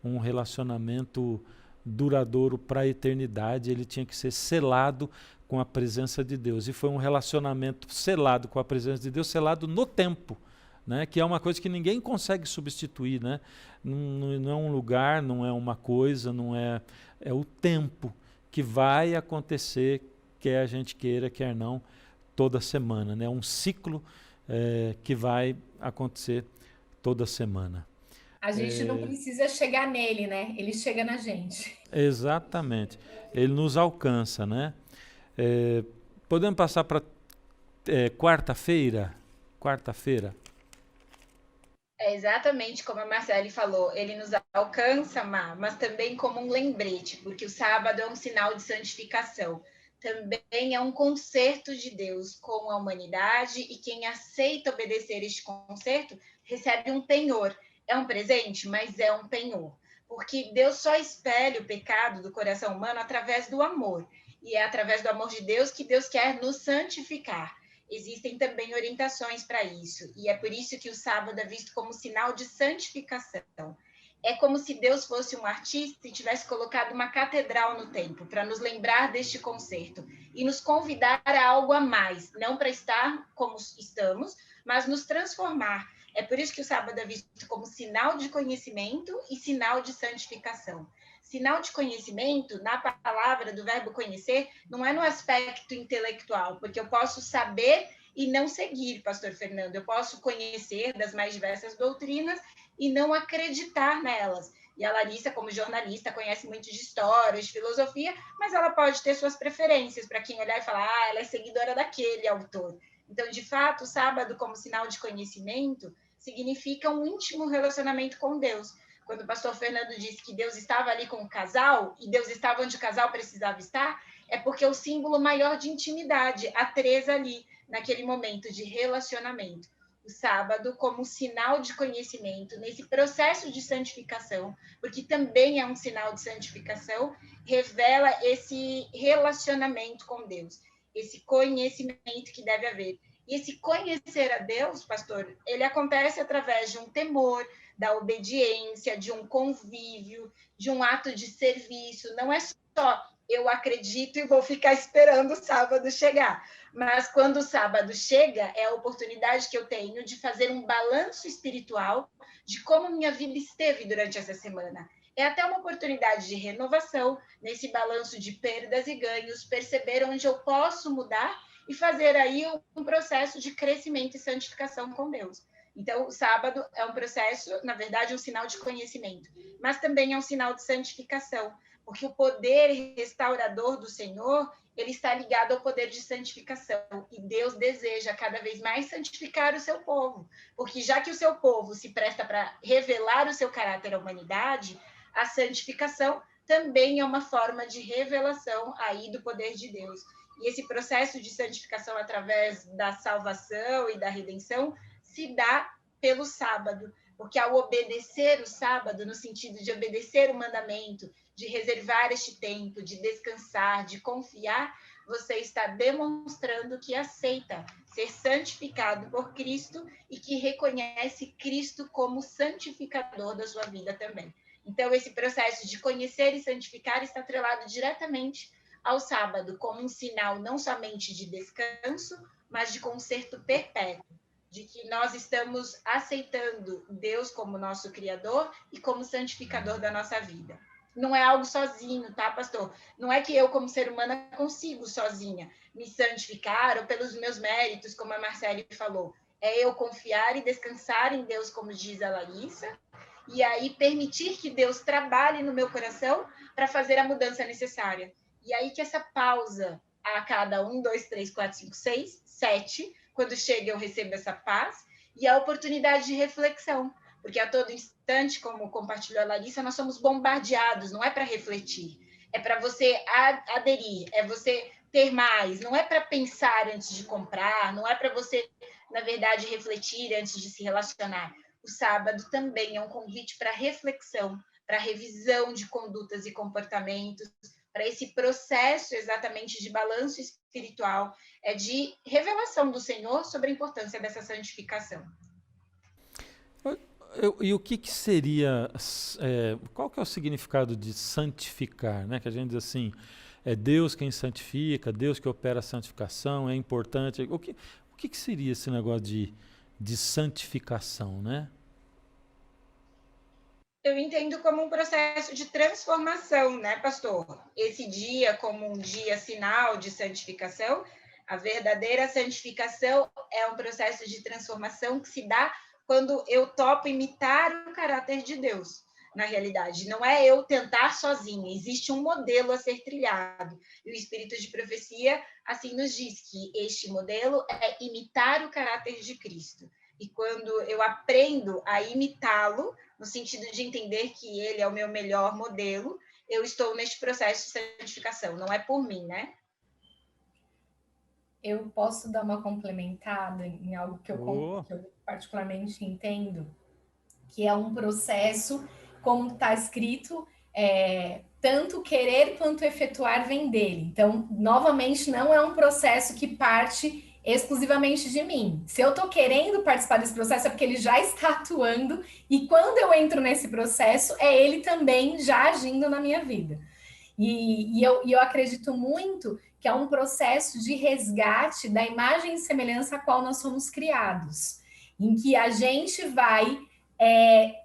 um relacionamento duradouro para a eternidade, ele tinha que ser selado com a presença de Deus. E foi um relacionamento selado com a presença de Deus, selado no tempo, né? Que é uma coisa que ninguém consegue substituir, né? Não é um lugar, não é uma coisa, não é o tempo que vai acontecer, quer a gente queira, quer não, toda semana, né? Um ciclo que vai acontecer toda semana. A gente não precisa chegar nele, né? Ele chega na gente. Exatamente. Ele nos alcança, né? Podemos passar para quarta-feira? Quarta-feira. É exatamente como a Marcele falou, ele nos alcança, mas também como um lembrete, porque o sábado é um sinal de santificação. Também é um concerto de Deus com a humanidade e quem aceita obedecer este concerto recebe um penhor. É um presente, mas é um penhor. Porque Deus só espelha o pecado do coração humano através do amor. E é através do amor de Deus que Deus quer nos santificar. Existem também orientações para isso. E é por isso que o sábado é visto como sinal de santificação. É como se Deus fosse um artista e tivesse colocado uma catedral no tempo, para nos lembrar deste concerto e nos convidar a algo a mais, não para estar como estamos, mas nos transformar. É por isso que o sábado é visto como sinal de conhecimento e sinal de santificação. Sinal de conhecimento, na palavra do verbo conhecer, não é no aspecto intelectual, porque eu posso saber e não seguir, pastor Fernando. Eu posso conhecer das mais diversas doutrinas e não acreditar nelas. E a Larissa, como jornalista, conhece muito de história, de filosofia, mas ela pode ter suas preferências para quem olhar e falar, ela é seguidora daquele autor. Então, de fato, o sábado, como sinal de conhecimento, significa um íntimo relacionamento com Deus. Quando o pastor Fernando disse que Deus estava ali com o casal, e Deus estava onde o casal precisava estar, é porque é o símbolo maior de intimidade, a três ali, naquele momento de relacionamento. O sábado como sinal de conhecimento, nesse processo de santificação, porque também é um sinal de santificação, revela esse relacionamento com Deus, esse conhecimento que deve haver. E esse conhecer a Deus, pastor, ele acontece através de um temor, da obediência, de um convívio, de um ato de serviço. Não é só eu acredito e vou ficar esperando o sábado chegar. Mas quando o sábado chega, é a oportunidade que eu tenho de fazer um balanço espiritual de como minha vida esteve durante essa semana. É até uma oportunidade de renovação, nesse balanço de perdas e ganhos, perceber onde eu posso mudar e fazer aí um processo de crescimento e santificação com Deus. Então, o sábado é um processo, na verdade, um sinal de conhecimento, mas também é um sinal de santificação, porque o poder restaurador do Senhor, ele está ligado ao poder de santificação, e Deus deseja cada vez mais santificar o seu povo, porque já que o seu povo se presta para revelar o seu caráter à humanidade, a santificação também é uma forma de revelação aí do poder de Deus. E esse processo de santificação através da salvação e da redenção se dá pelo sábado, porque ao obedecer o sábado, no sentido de obedecer o mandamento, de reservar este tempo, de descansar, de confiar, você está demonstrando que aceita ser santificado por Cristo e que reconhece Cristo como santificador da sua vida também. Então, esse processo de conhecer e santificar está atrelado diretamente ao sábado, como um sinal não somente de descanso, mas de conserto perpétuo, de que nós estamos aceitando Deus como nosso Criador e como santificador da nossa vida. Não é algo sozinho, tá, pastor? Não é que eu, como ser humana, consigo sozinha me santificar ou pelos meus méritos, como a Marcele falou. É eu confiar e descansar em Deus, como diz a Larissa, e aí permitir que Deus trabalhe no meu coração para fazer a mudança necessária. E aí que essa pausa a cada 1, 2, 3, 4, 5, 6, 7, quando chega eu recebo essa paz, e a oportunidade de reflexão, porque a todo instante, como compartilhou a Larissa, nós somos bombardeados, não é para refletir, é para você aderir, é você ter mais, não é para pensar antes de comprar, não é para você, na verdade, refletir antes de se relacionar. O sábado também é um convite para reflexão, para revisão de condutas e comportamentos, para esse processo exatamente de balanço espiritual, de revelação do Senhor sobre a importância dessa santificação. E o que seria, qual que é o significado de santificar, né? Que a gente diz assim, é Deus quem santifica, Deus que opera a santificação, é importante. O que seria esse negócio de santificação, né? Eu entendo como um processo de transformação, né, pastor? Esse dia como um dia sinal de santificação, a verdadeira santificação é um processo de transformação que se dá quando eu topo imitar o caráter de Deus. Na realidade, não é eu tentar sozinha, existe um modelo a ser trilhado. E o Espírito de Profecia assim nos diz que este modelo é imitar o caráter de Cristo. E quando eu aprendo a imitá-lo, no sentido de entender que ele é o meu melhor modelo, eu estou neste processo de santificação, não é por mim, né? Eu posso dar uma complementada em algo que eu particularmente entendo, que é um processo, como está escrito, tanto querer quanto efetuar vem dele. Então, novamente, não é um processo que parte exclusivamente de mim. Se eu estou querendo participar desse processo, é porque ele já está atuando, e quando eu entro nesse processo, é ele também já agindo na minha vida. E eu acredito muito que é um processo de resgate da imagem e semelhança a qual nós somos criados, em que a gente vai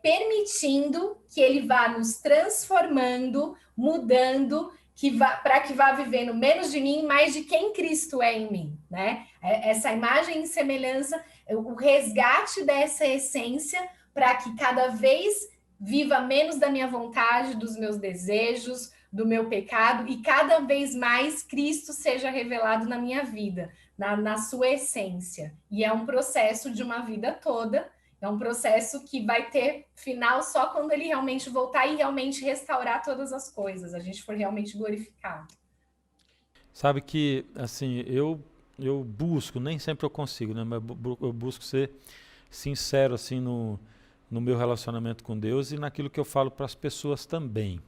permitindo que ele vá nos transformando, mudando, para que vá vivendo menos de mim, mais de quem Cristo é em mim, né? Essa imagem e semelhança, o resgate dessa essência, para que cada vez viva menos da minha vontade, dos meus desejos, do meu pecado, e cada vez mais Cristo seja revelado na minha vida, na sua essência. E é um processo de uma vida toda, é um processo que vai ter final só quando ele realmente voltar e realmente restaurar todas as coisas, a gente for realmente glorificado. Sabe que, assim, eu busco, nem sempre eu consigo, né? Mas eu busco ser sincero, assim, no meu relacionamento com Deus e naquilo que eu falo para as pessoas também.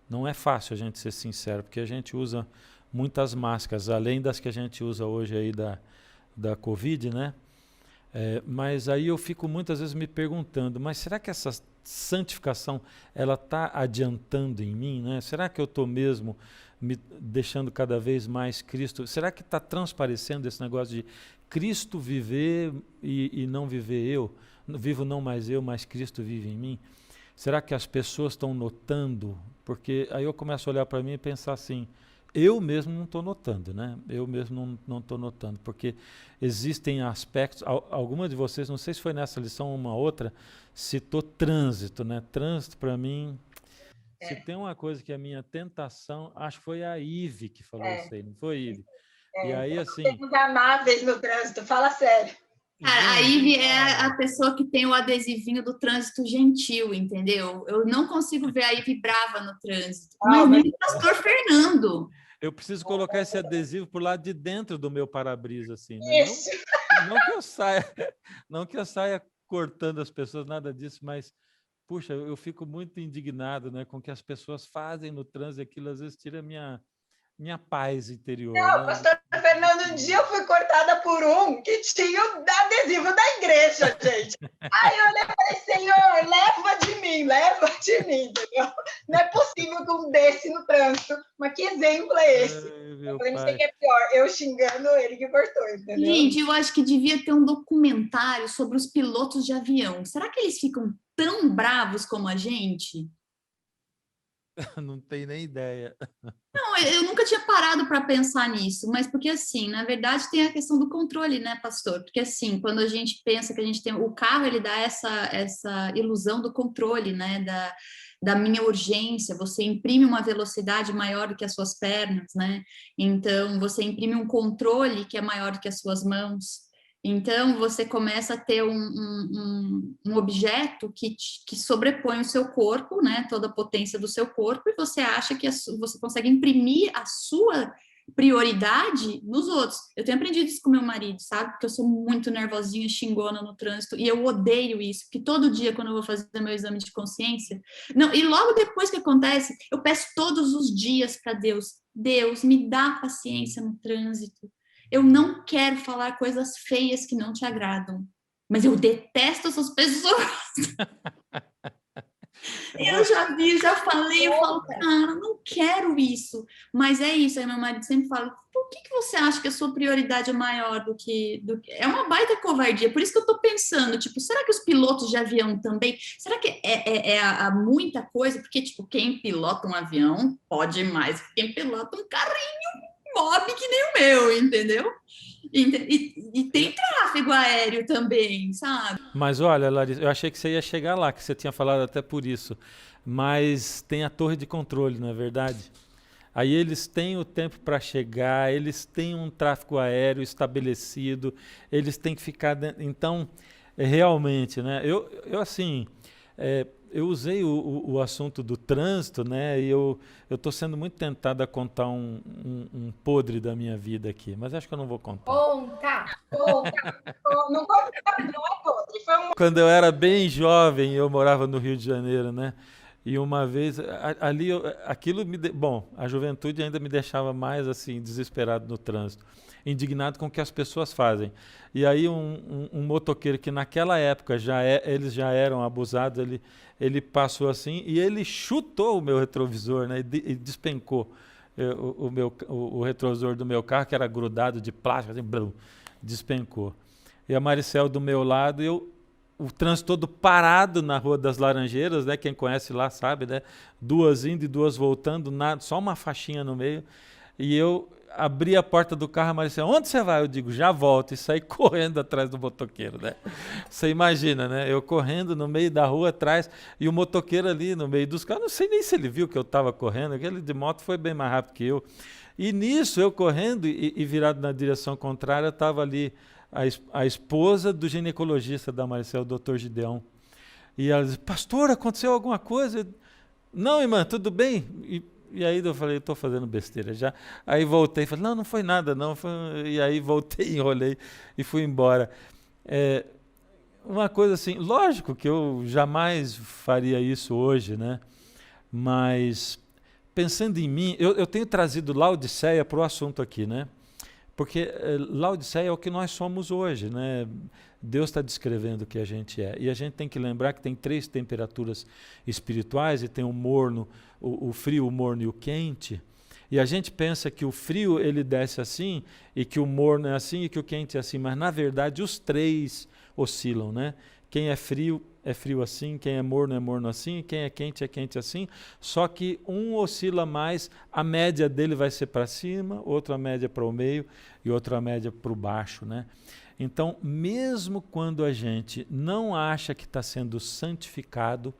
Não é fácil a gente ser sincero, porque a gente usa muitas máscaras, além das que a gente usa hoje aí da Covid, né? Mas aí eu fico muitas vezes me perguntando, mas será que essa santificação ela está adiantando em mim, né? Será que eu estou mesmo me deixando cada vez mais Cristo? Será que está transparecendo esse negócio de Cristo viver e não viver eu? Vivo não mais eu, mas Cristo vive em mim? Será que as pessoas estão notando? Porque aí eu começo a olhar para mim e pensar assim, eu mesmo não estou notando, né? Eu mesmo não estou notando, porque existem aspectos, alguma de vocês, não sei se foi nessa lição ou uma outra, citou trânsito, né? Trânsito para mim, se tem uma coisa que é a minha tentação, acho que foi a Ive que falou isso aí, não foi, Ive? E aí assim... Temos amáveis no trânsito, fala sério. Cara, a Ivy é a pessoa que tem o adesivinho do trânsito gentil, entendeu? Eu não consigo ver a Ivy brava no trânsito. Mas nem o pastor Fernando. Eu preciso colocar esse adesivo por lado de dentro do meu para-brisa, assim, né? Isso. Não que eu saia cortando as pessoas, nada disso, mas, puxa, eu fico muito indignado, né, com o que as pessoas fazem no trânsito, aquilo às vezes tira minha paz interior. Não, né? pastor Fernando, um dia eu fui cortada por um que tinha o adesivo da igreja, gente. Aí eu olhei e falei, Senhor, leva de mim, entendeu? Não é possível que um desse no trânsito. Mas que exemplo é esse? Eu falei, não sei o que é pior, eu xingando ele que cortou, entendeu? Gente, eu acho que devia ter um documentário sobre os pilotos de avião. Será que eles ficam tão bravos como a gente? Não tenho nem ideia. Não, eu nunca tinha parado para pensar nisso, mas porque assim, na verdade tem a questão do controle, né, pastor? Porque assim, quando a gente pensa que a gente tem o carro, ele dá essa ilusão do controle, né, da minha urgência, você imprime uma velocidade maior do que as suas pernas, né? Então, você imprime um controle que é maior do que as suas mãos. Então, você começa a ter um objeto que sobrepõe o seu corpo, né, toda a potência do seu corpo, e você acha que você consegue imprimir a sua prioridade nos outros. Eu tenho aprendido isso com meu marido, sabe? Porque eu sou muito nervosinha, xingona no trânsito, e eu odeio isso, porque todo dia, quando eu vou fazer meu exame de consciência... Não, e logo depois que acontece, eu peço todos os dias para Deus, Deus, me dá paciência no trânsito. Eu não quero falar coisas feias que não te agradam, mas eu detesto essas pessoas. Eu já falei, eu falo, cara, não quero isso. Mas é isso, aí meu marido sempre fala, por que você acha que a sua prioridade é maior do que... É uma baita covardia, por isso que eu tô pensando, tipo, será que os pilotos de avião também... Será que é muita coisa? Porque, tipo, quem pilota um avião pode mais que quem pilota um carrinho mob que nem o meu, entendeu? E tem tráfego aéreo também, sabe? Mas olha, Larissa, eu achei que você ia chegar lá, que você tinha falado até por isso. Mas tem a torre de controle, não é verdade? Aí eles têm o tempo para chegar, eles têm um tráfego aéreo estabelecido, eles têm que ficar dentro. Então, realmente, né? Eu assim, eu usei o assunto do trânsito, né? E eu estou sendo muito tentado a contar um podre da minha vida aqui, mas acho que eu não vou contar. Conta! Não conta, não é podre. Foi um... Quando eu era bem jovem, eu morava no Rio de Janeiro, né? E uma vez, ali, bom, a juventude ainda me deixava mais assim, desesperado no trânsito, indignado com o que as pessoas fazem. E aí um motoqueiro que naquela época eles já eram abusados, ele passou assim e ele chutou o meu retrovisor, né? E despencou o retrovisor do meu carro, que era grudado de plástico, assim, blum, despencou. E a Maricel do meu lado, o trânsito todo parado na Rua das Laranjeiras, né? Quem conhece lá sabe, né? 2 indo e 2 voltando, nada, só uma faixinha no meio. E eu abri a porta do carro, a Maricel, onde você vai? Eu digo, já volto, e saí correndo atrás do motoqueiro, né? Você imagina, né? Eu correndo no meio da rua atrás, e o motoqueiro ali no meio dos carros, não sei nem se ele viu que eu estava correndo, aquele de moto foi bem mais rápido que eu. E nisso, eu correndo e virado na direção contrária, estava ali a esposa do ginecologista da Maricel, o doutor Gideão. E ela disse, pastor, aconteceu alguma coisa? Não, irmã, tudo bem? E aí eu falei, estou fazendo besteira já. Aí voltei, falei, não foi nada não. E aí voltei, enrolei e fui embora. Uma coisa assim, lógico que eu jamais faria isso hoje, né? Mas pensando em mim, eu tenho trazido Laodiceia para o assunto aqui, né? Porque Laodiceia é o que nós somos hoje, né? Deus está descrevendo o que a gente é. E a gente tem que lembrar que tem 3 temperaturas espirituais, e tem o morno, o frio, o morno e o quente. E a gente pensa que o frio ele desce assim, e que o morno é assim, e que o quente é assim. Mas, na verdade, os 3 oscilam, né? Quem é frio assim, quem é morno assim, quem é quente assim. Só que um oscila mais, a média dele vai ser para cima, outra média para o meio e outra média para o baixo, né? Então, mesmo quando a gente não acha que está sendo santificado,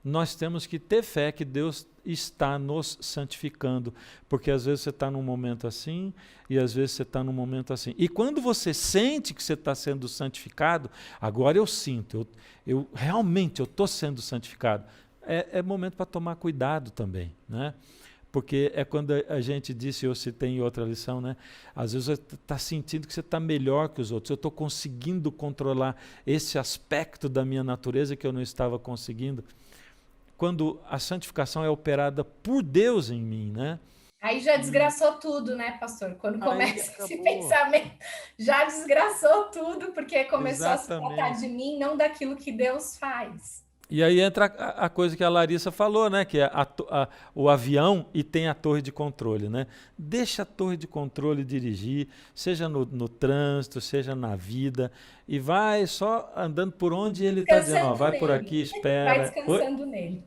nós temos que ter fé que Deus está nos santificando, porque às vezes você está num momento assim e às vezes você está num momento assim. E quando você sente que você está sendo santificado, agora eu sinto, eu realmente estou sendo santificado, é momento para tomar cuidado também, né? Porque é quando a gente disse, eu citei em outra lição, né? Às vezes você está sentindo que você está melhor que os outros. Eu estou conseguindo controlar esse aspecto da minha natureza que eu não estava conseguindo. Quando a santificação é operada por Deus em mim, né? Aí já desgraçou tudo, né, pastor? Quando começa esse acabou. pensamento, já desgraçou tudo, porque começou a se Exatamente. tratar de mim, não daquilo que Deus faz. E aí entra a coisa que a Larissa falou, né? Que é o avião e tem a torre de controle, né? Deixa a torre de controle dirigir, seja no trânsito, seja na vida, e vai só andando por onde ele está dizendo, ó, vai por aqui, Vai espera. descansando nele.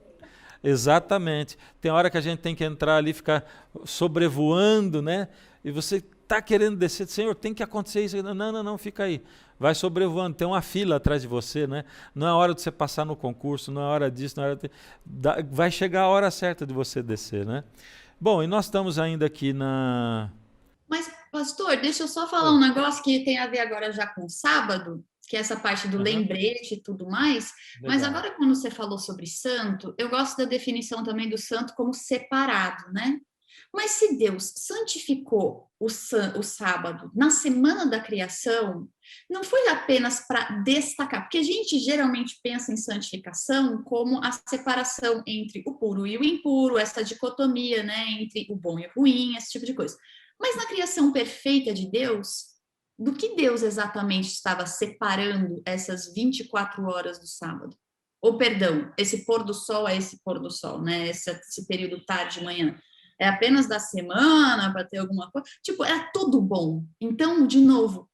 Exatamente. Tem hora que a gente tem que entrar ali, ficar sobrevoando, né? E você está querendo descer, Senhor, tem que acontecer isso. Não, fica aí. Vai sobrevoando, tem uma fila atrás de você, né? Não é hora de você passar no concurso, não é hora disso, não é hora de... Vai chegar a hora certa de você descer, né? Bom, e nós estamos ainda aqui na... Mas, pastor, deixa eu só falar um negócio que tem a ver agora já com o sábado, que é essa parte do lembrete e tudo mais. Mas Legal. agora, quando você falou sobre santo, eu gosto da definição também do santo como separado, né? Mas se Deus santificou o sábado na semana da criação, não foi apenas para destacar, porque a gente geralmente pensa em santificação como a separação entre o puro e o impuro, essa dicotomia, né, entre o bom e o ruim, esse tipo de coisa. Mas na criação perfeita de Deus, do que Deus exatamente estava separando essas 24 horas do sábado? Ou, perdão, esse pôr do sol é esse pôr do sol, né? Esse período tarde, manhã. É apenas da semana para ter alguma coisa? Tipo, era tudo bom. Então, de novo,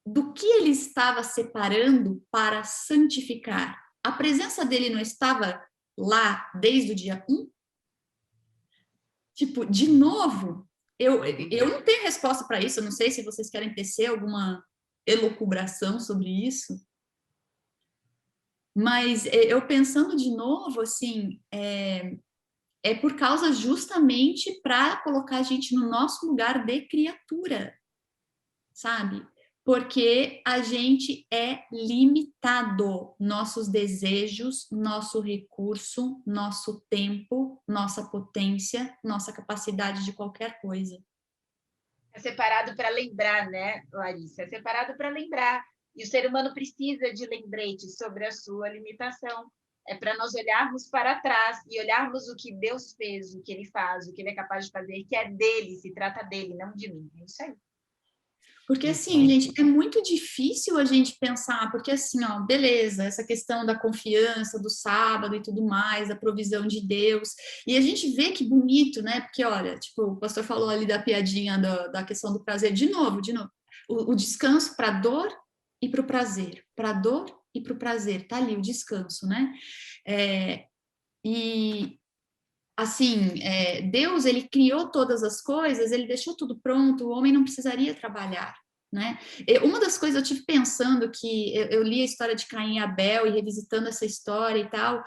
do que ele estava separando para santificar? A presença dele não estava lá desde o dia 1? Tipo, de novo, eu não tenho resposta para isso. Eu não sei se vocês querem tecer alguma elucubração sobre isso. Mas eu pensando de novo, assim, é por causa justamente para colocar a gente no nosso lugar de criatura, sabe? Porque a gente é limitado, nossos desejos, nosso recurso, nosso tempo, nossa potência, nossa capacidade de qualquer coisa. É separado para lembrar, né, Larissa? É separado para lembrar. E o ser humano precisa de lembretes sobre a sua limitação. É para nós olharmos para trás e olharmos o que Deus fez, o que Ele faz, o que Ele é capaz de fazer, que é dele, se trata dele, não de mim. É isso aí. Porque, assim, gente, é muito difícil a gente pensar, porque, assim, ó, beleza, essa questão da confiança, do sábado e tudo mais, da provisão de Deus, e a gente vê que bonito, né? Porque, olha, tipo, o pastor falou ali da piadinha da questão do prazer, de novo, o descanso para a dor e para o prazer, para a dor e para o prazer, tá ali o descanso, né? E assim, Deus, ele criou todas as coisas, ele deixou tudo pronto, o homem não precisaria trabalhar, né? Uma das coisas, eu tive pensando que eu li a história de Caim e Abel e revisitando essa história e tal,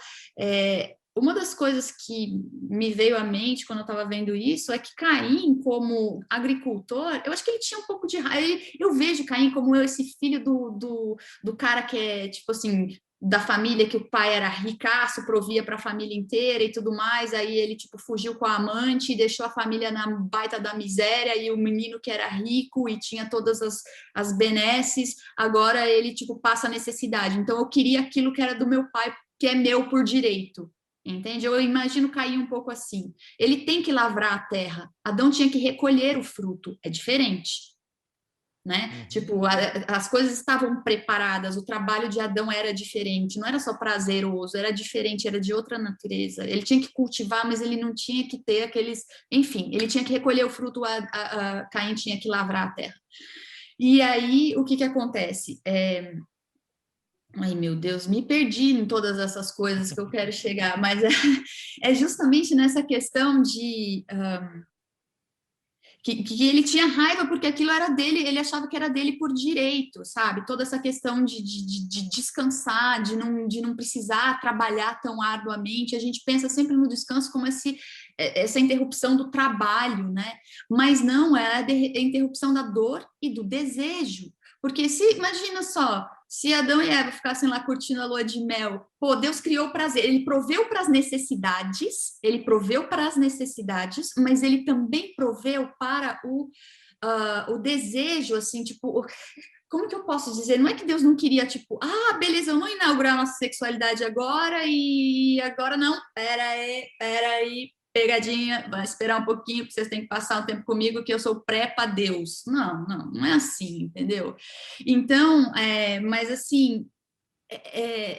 uma das coisas que me veio à mente quando eu estava vendo isso é que Caim, como agricultor, eu acho que ele tinha um pouco de raiva. Eu vejo Caim como esse filho do cara que é, tipo assim, da família que o pai era ricaço, provia para a família inteira e tudo mais, aí ele, tipo, fugiu com a amante e deixou a família na baita da miséria, e o menino que era rico e tinha todas as benesses, agora ele, tipo, passa necessidade. Então, eu queria aquilo que era do meu pai, que é meu por direito. Entende? Eu imagino Caim um pouco assim. Ele tem que lavrar a terra. Adão tinha que recolher o fruto. É diferente. né? Tipo, as coisas estavam preparadas, o trabalho de Adão era diferente, não era só prazeroso, era diferente, era de outra natureza. Ele tinha que cultivar, mas ele não tinha que ter aqueles... Enfim, ele tinha que recolher o fruto, Caim tinha que lavrar a terra. E aí, o que acontece? Ai, meu Deus, me perdi em todas essas coisas que eu quero chegar, mas é justamente nessa questão de... que ele tinha raiva porque aquilo era dele, ele achava que era dele por direito, sabe? Toda essa questão de descansar, de não precisar trabalhar tão arduamente. A gente pensa sempre no descanso como essa interrupção do trabalho, né? Mas não, é a interrupção da dor e do desejo. Porque imagina só, se Adão e Eva ficassem lá curtindo a lua de mel, pô, Deus criou o prazer, ele proveu para as necessidades, mas ele também proveu para o desejo, assim, tipo, como que eu posso dizer? Não é que Deus não queria, tipo, beleza, eu vou inaugurar a nossa sexualidade agora, e agora não, pera aí, pegadinha, vai esperar um pouquinho, porque vocês têm que passar um tempo comigo, que eu sou pré para Deus. Não é assim, entendeu? Então, mas assim,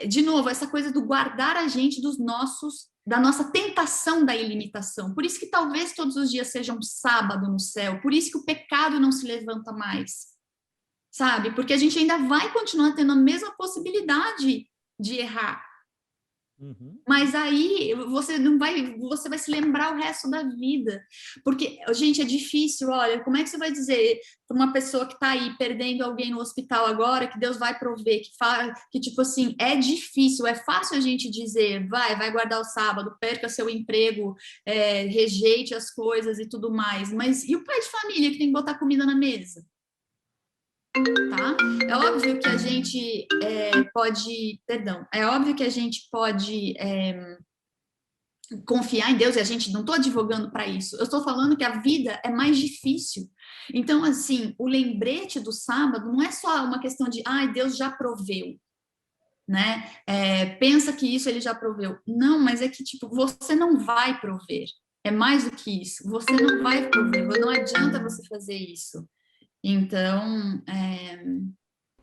de novo, essa coisa do guardar a gente da nossa tentação da ilimitação. Por isso que talvez todos os dias sejam um sábado no céu, por isso que o pecado não se levanta mais, sabe? Porque a gente ainda vai continuar tendo a mesma possibilidade de errar. Uhum. Mas aí você vai se lembrar o resto da vida, porque, gente, é difícil. Olha, como é que você vai dizer para uma pessoa que está aí perdendo alguém no hospital agora que Deus vai prover, que tipo assim, é difícil, é fácil a gente dizer, vai guardar o sábado, perca seu emprego, rejeite as coisas e tudo mais, mas e o pai de família que tem que botar comida na mesa? Tá? É óbvio que a gente pode confiar em Deus, e a gente não estou advogando para isso, eu estou falando que a vida é mais difícil. Então, assim, o lembrete do sábado não é só uma questão de, Deus já proveu, né? Pensa que isso ele já proveu. Não, mas é que, tipo, você não vai prover. É mais do que isso. Você não vai prover, não adianta você fazer isso. Então,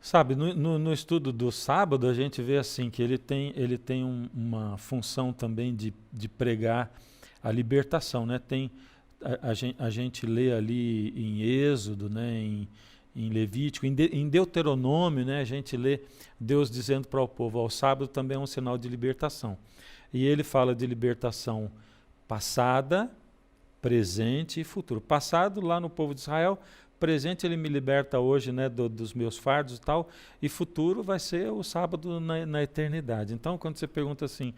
Sabe, no estudo do sábado, a gente vê assim que ele tem uma função também de pregar a libertação, né? A gente lê ali em Êxodo, né? Em Levítico, em Deuteronômio, né? A gente lê Deus dizendo para o povo, o sábado também é um sinal de libertação. E ele fala de libertação passada, presente e futuro. Passado, lá no povo de Israel, presente ele me liberta hoje, né, dos meus fardos e tal, e futuro vai ser o sábado na eternidade. Então, quando você pergunta assim,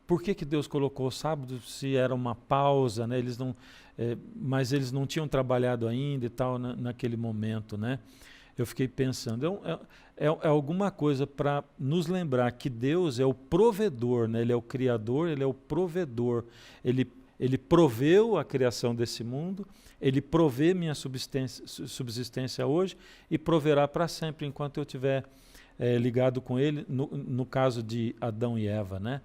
por que Deus colocou o sábado se era uma pausa, né? Mas eles não tinham trabalhado ainda e tal naquele momento, né? Eu fiquei pensando, é alguma coisa para nos lembrar que Deus é o provedor, né? Ele é o criador, ele é o provedor, ele proveu a criação desse mundo, ele provê minha subsistência hoje e proverá para sempre enquanto eu estiver ligado com ele, no caso de Adão e Eva, né?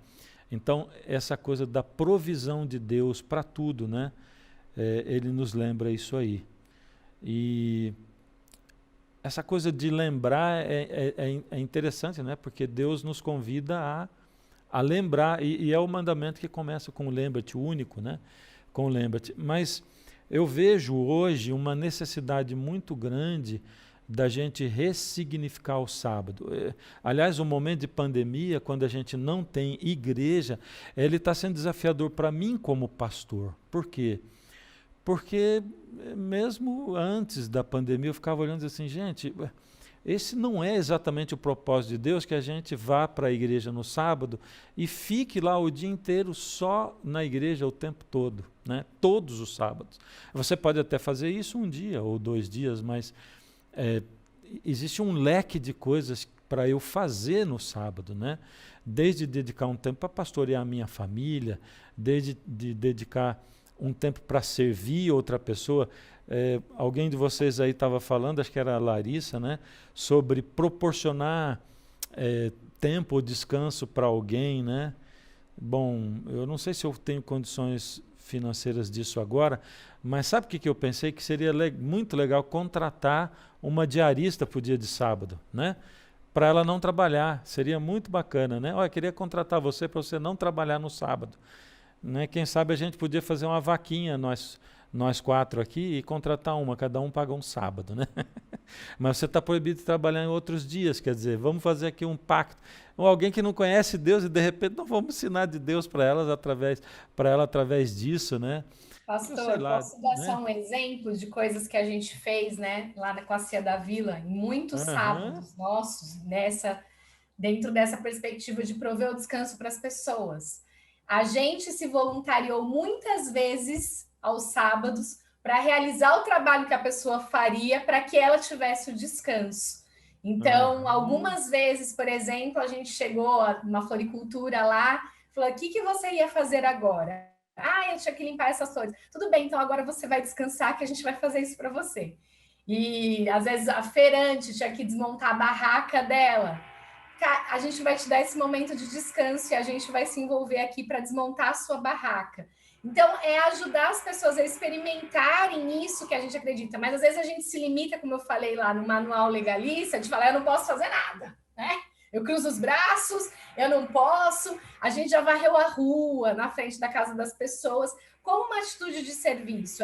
Então, essa coisa da provisão de Deus para tudo, né? Ele nos lembra isso aí. E essa coisa de lembrar é interessante, né? Porque Deus nos convida a lembrar, e é o mandamento que começa com o lembra-te, o único, né? Com o lembra-te. Mas eu vejo hoje uma necessidade muito grande da gente ressignificar o sábado. Aliás, o momento de pandemia, quando a gente não tem igreja, ele está sendo desafiador para mim como pastor. Por quê? Porque mesmo antes da pandemia eu ficava olhando assim, gente, esse não é exatamente o propósito de Deus, que a gente vá para a igreja no sábado e fique lá o dia inteiro só na igreja o tempo todo, né? Todos os sábados. Você pode até fazer isso um dia ou 2 dias, mas existe um leque de coisas para eu fazer no sábado, né? Desde dedicar um tempo para pastorear a minha família, desde dedicar um tempo para servir outra pessoa. Alguém de vocês aí estava falando, acho que era a Larissa, né? Sobre proporcionar tempo ou descanso para alguém, né? Bom, eu não sei se eu tenho condições financeiras disso agora, mas sabe o que eu pensei? Que seria muito legal contratar uma diarista para o dia de sábado, né? Para ela não trabalhar, seria muito bacana, né? Olha, eu queria contratar você para você não trabalhar no sábado, né? Quem sabe a gente podia fazer uma vaquinha, nós 4 aqui, e contratar uma, cada um paga um sábado, né? Mas você está proibido de trabalhar em outros dias, quer dizer, vamos fazer aqui um pacto. Ou alguém que não conhece Deus e de repente não vamos ensinar de Deus para ela através disso, né? Pastor, Lá, posso dar né? só um exemplo de coisas que a gente fez, né, lá na Cia da Vila, em muitos sábados nossos, dentro dessa perspectiva de prover o descanso para as pessoas. A gente se voluntariou muitas vezes aos sábados para realizar o trabalho que a pessoa faria para que ela tivesse o descanso. Então, algumas vezes, por exemplo, a gente chegou numa floricultura lá, falou: o que você ia fazer agora? Ah, eu tinha que limpar essas flores. Tudo bem, então agora você vai descansar que a gente vai fazer isso para você. E às vezes a feirante tinha que desmontar a barraca dela. A gente vai te dar esse momento de descanso e a gente vai se envolver aqui para desmontar a sua barraca. Então, é ajudar as pessoas a experimentarem isso que a gente acredita. Mas às vezes a gente se limita, como eu falei lá no manual legalista, de falar: eu não posso fazer nada, né? Eu cruzo os braços, eu não posso. A gente já varreu a rua na frente da casa das pessoas como uma atitude de serviço.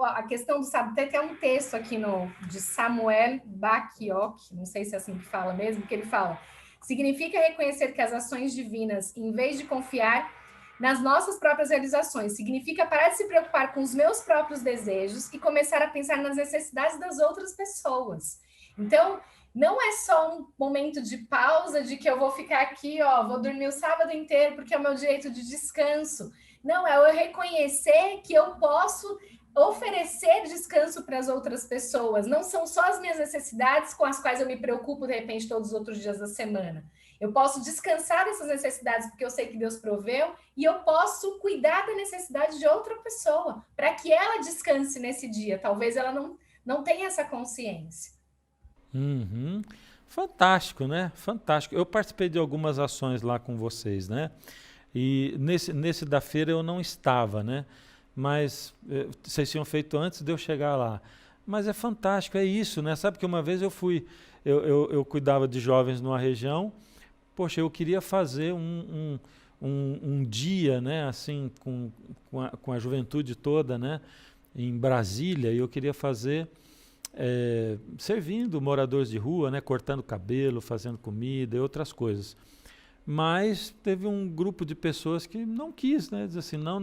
A questão do sábado, tem até um texto aqui de Samuel Bakioc, não sei se é assim que fala mesmo, que ele fala: significa reconhecer que as ações divinas, em vez de confiar nas nossas próprias realizações, significa parar de se preocupar com os meus próprios desejos e começar a pensar nas necessidades das outras pessoas. Então, não é só um momento de pausa, de que eu vou ficar aqui, vou dormir o sábado inteiro porque é o meu direito de descanso. Não, é eu reconhecer que eu posso oferecer descanso para as outras pessoas. Não são só as minhas necessidades com as quais eu me preocupo, de repente, todos os outros dias da semana. Eu posso descansar dessas necessidades porque eu sei que Deus proveu, e eu posso cuidar da necessidade de outra pessoa para que ela descanse nesse dia. Talvez ela não tenha essa consciência. Uhum. Fantástico, né? Fantástico. Eu participei de algumas ações lá com vocês, né? E nesse da feira eu não estava, né? Mas vocês tinham feito antes de eu chegar lá. Mas é fantástico, é isso, né? Sabe que uma vez eu cuidava de jovens numa região, poxa, eu queria fazer um dia, né? Assim, com a juventude toda, né? Em Brasília, e eu queria fazer... servindo moradores de rua, né, cortando cabelo, fazendo comida e outras coisas. Mas teve um grupo de pessoas que não quis, né, diz assim, não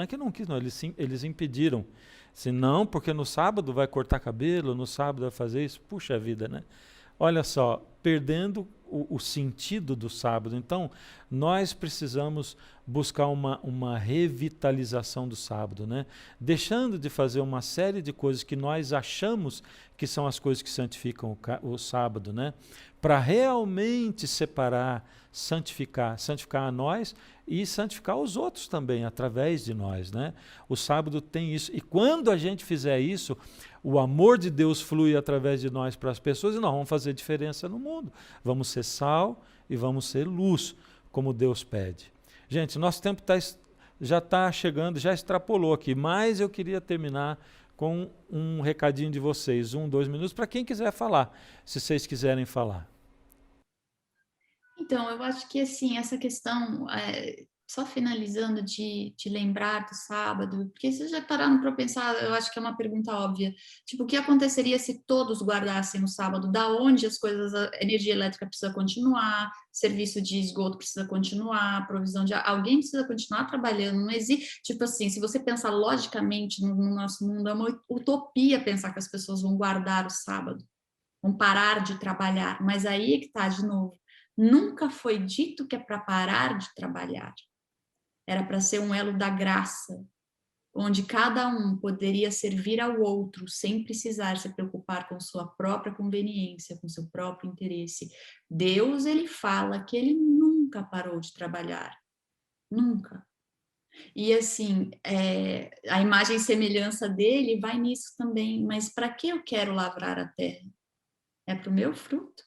é que não quis, não, eles impediram. Assim, não, porque no sábado vai cortar cabelo, no sábado vai fazer isso, puxa vida, né? Olha só, perdendo o sentido do sábado. Então, nós precisamos buscar uma revitalização do sábado, né? Deixando de fazer uma série de coisas que nós achamos que são as coisas que santificam o sábado, né? Para realmente separar, santificar a nós e santificar os outros também, através de nós, né? O sábado tem isso. E quando a gente fizer isso, o amor de Deus flui através de nós para as pessoas e nós vamos fazer diferença no mundo. Vamos ser sal e vamos ser luz, como Deus pede. Gente, nosso tempo já está chegando, já extrapolou aqui, mas eu queria terminar com um recadinho de vocês, 2 minutos, para quem quiser falar, se vocês quiserem falar. Então, eu acho que, assim, essa questão, só finalizando de lembrar do sábado, porque vocês já pararam para pensar, eu acho que é uma pergunta óbvia, tipo, o que aconteceria se todos guardassem o sábado? Da onde as coisas, a energia elétrica precisa continuar, serviço de esgoto precisa continuar, provisão de... Alguém precisa continuar trabalhando, não existe... Tipo assim, se você pensar logicamente no nosso mundo, é uma utopia pensar que as pessoas vão guardar o sábado, vão parar de trabalhar, mas aí é que está, de novo, nunca foi dito que é para parar de trabalhar. Era para ser um elo da graça, onde cada um poderia servir ao outro sem precisar se preocupar com sua própria conveniência, com seu próprio interesse. Deus, ele fala que ele nunca parou de trabalhar. Nunca. E assim, a imagem e semelhança dele vai nisso também. Mas para que eu quero lavrar a terra? É para o meu fruto.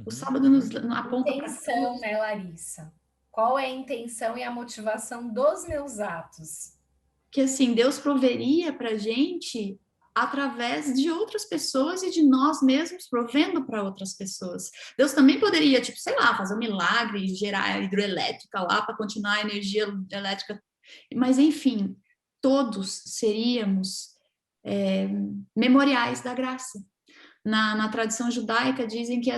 O sábado nos aponta para intenção, né, Larissa? Qual é a intenção e a motivação dos meus atos? Que assim, Deus proveria para a gente através de outras pessoas e de nós mesmos provendo para outras pessoas. Deus também poderia, tipo, sei lá, fazer um milagre, gerar hidroelétrica lá para continuar a energia elétrica. Mas, enfim, todos seríamos memoriais da graça. Na tradição judaica dizem que,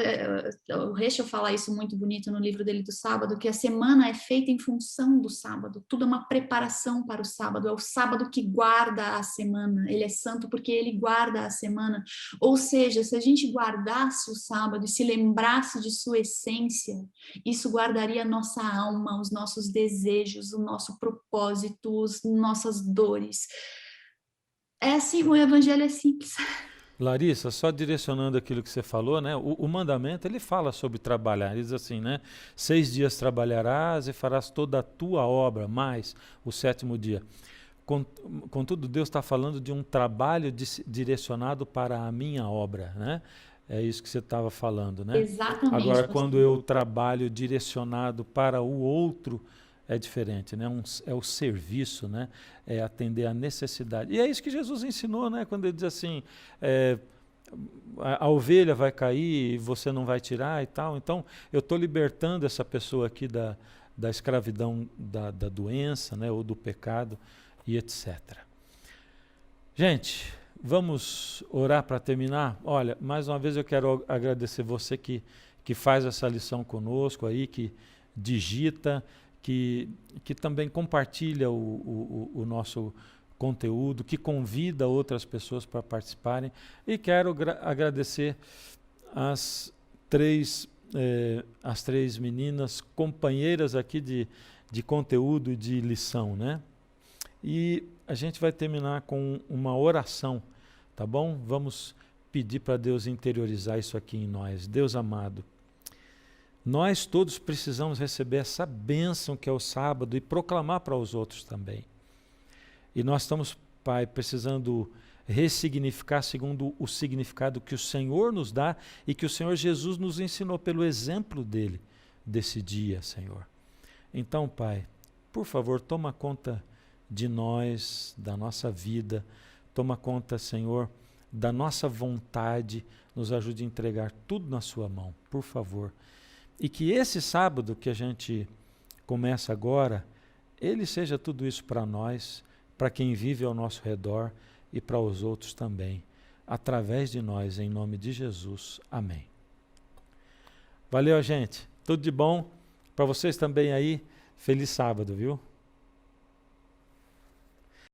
o Heschel fala isso muito bonito no livro dele do sábado, que a semana é feita em função do sábado, tudo é uma preparação para o sábado, é o sábado que guarda a semana, ele é santo porque ele guarda a semana, ou seja, se a gente guardasse o sábado e se lembrasse de sua essência, isso guardaria a nossa alma, os nossos desejos, o nosso propósito, as nossas dores. É assim, o evangelho é simples. Larissa, só direcionando aquilo que você falou, né? O mandamento, ele fala sobre trabalhar. Ele diz assim, né? 6 dias trabalharás e farás toda a tua obra, mais o 7º dia. Contudo, Deus está falando de um trabalho direcionado para a minha obra, né? É isso que você estava falando, né? Exatamente. Agora, quando eu trabalho direcionado para o outro, é diferente, né? É o serviço, né? É atender a necessidade. E é isso que Jesus ensinou, né? Quando ele diz assim, a ovelha vai cair e você não vai tirar e tal. Então, eu estou libertando essa pessoa aqui da escravidão da doença, né? Ou do pecado e etc. Gente, vamos orar para terminar? Olha, mais uma vez eu quero agradecer você que faz essa lição conosco aí, que digita, que também compartilha o nosso conteúdo, que convida outras pessoas para participarem. E quero agradecer as três meninas companheiras aqui de conteúdo e de lição, né? E a gente vai terminar com uma oração, tá bom? Vamos pedir para Deus interiorizar isso aqui em nós. Deus amado, nós todos precisamos receber essa bênção que é o sábado e proclamar para os outros também. E nós estamos, Pai, precisando ressignificar segundo o significado que o Senhor nos dá e que o Senhor Jesus nos ensinou pelo exemplo dele, desse dia, Senhor. Então, Pai, por favor, toma conta de nós, da nossa vida, toma conta, Senhor, da nossa vontade, nos ajude a entregar tudo na sua mão, por favor. E que esse sábado que a gente começa agora, ele seja tudo isso para nós, para quem vive ao nosso redor e para os outros também, através de nós, em nome de Jesus. Amém. Valeu, gente. Tudo de bom para vocês também aí. Feliz sábado, viu?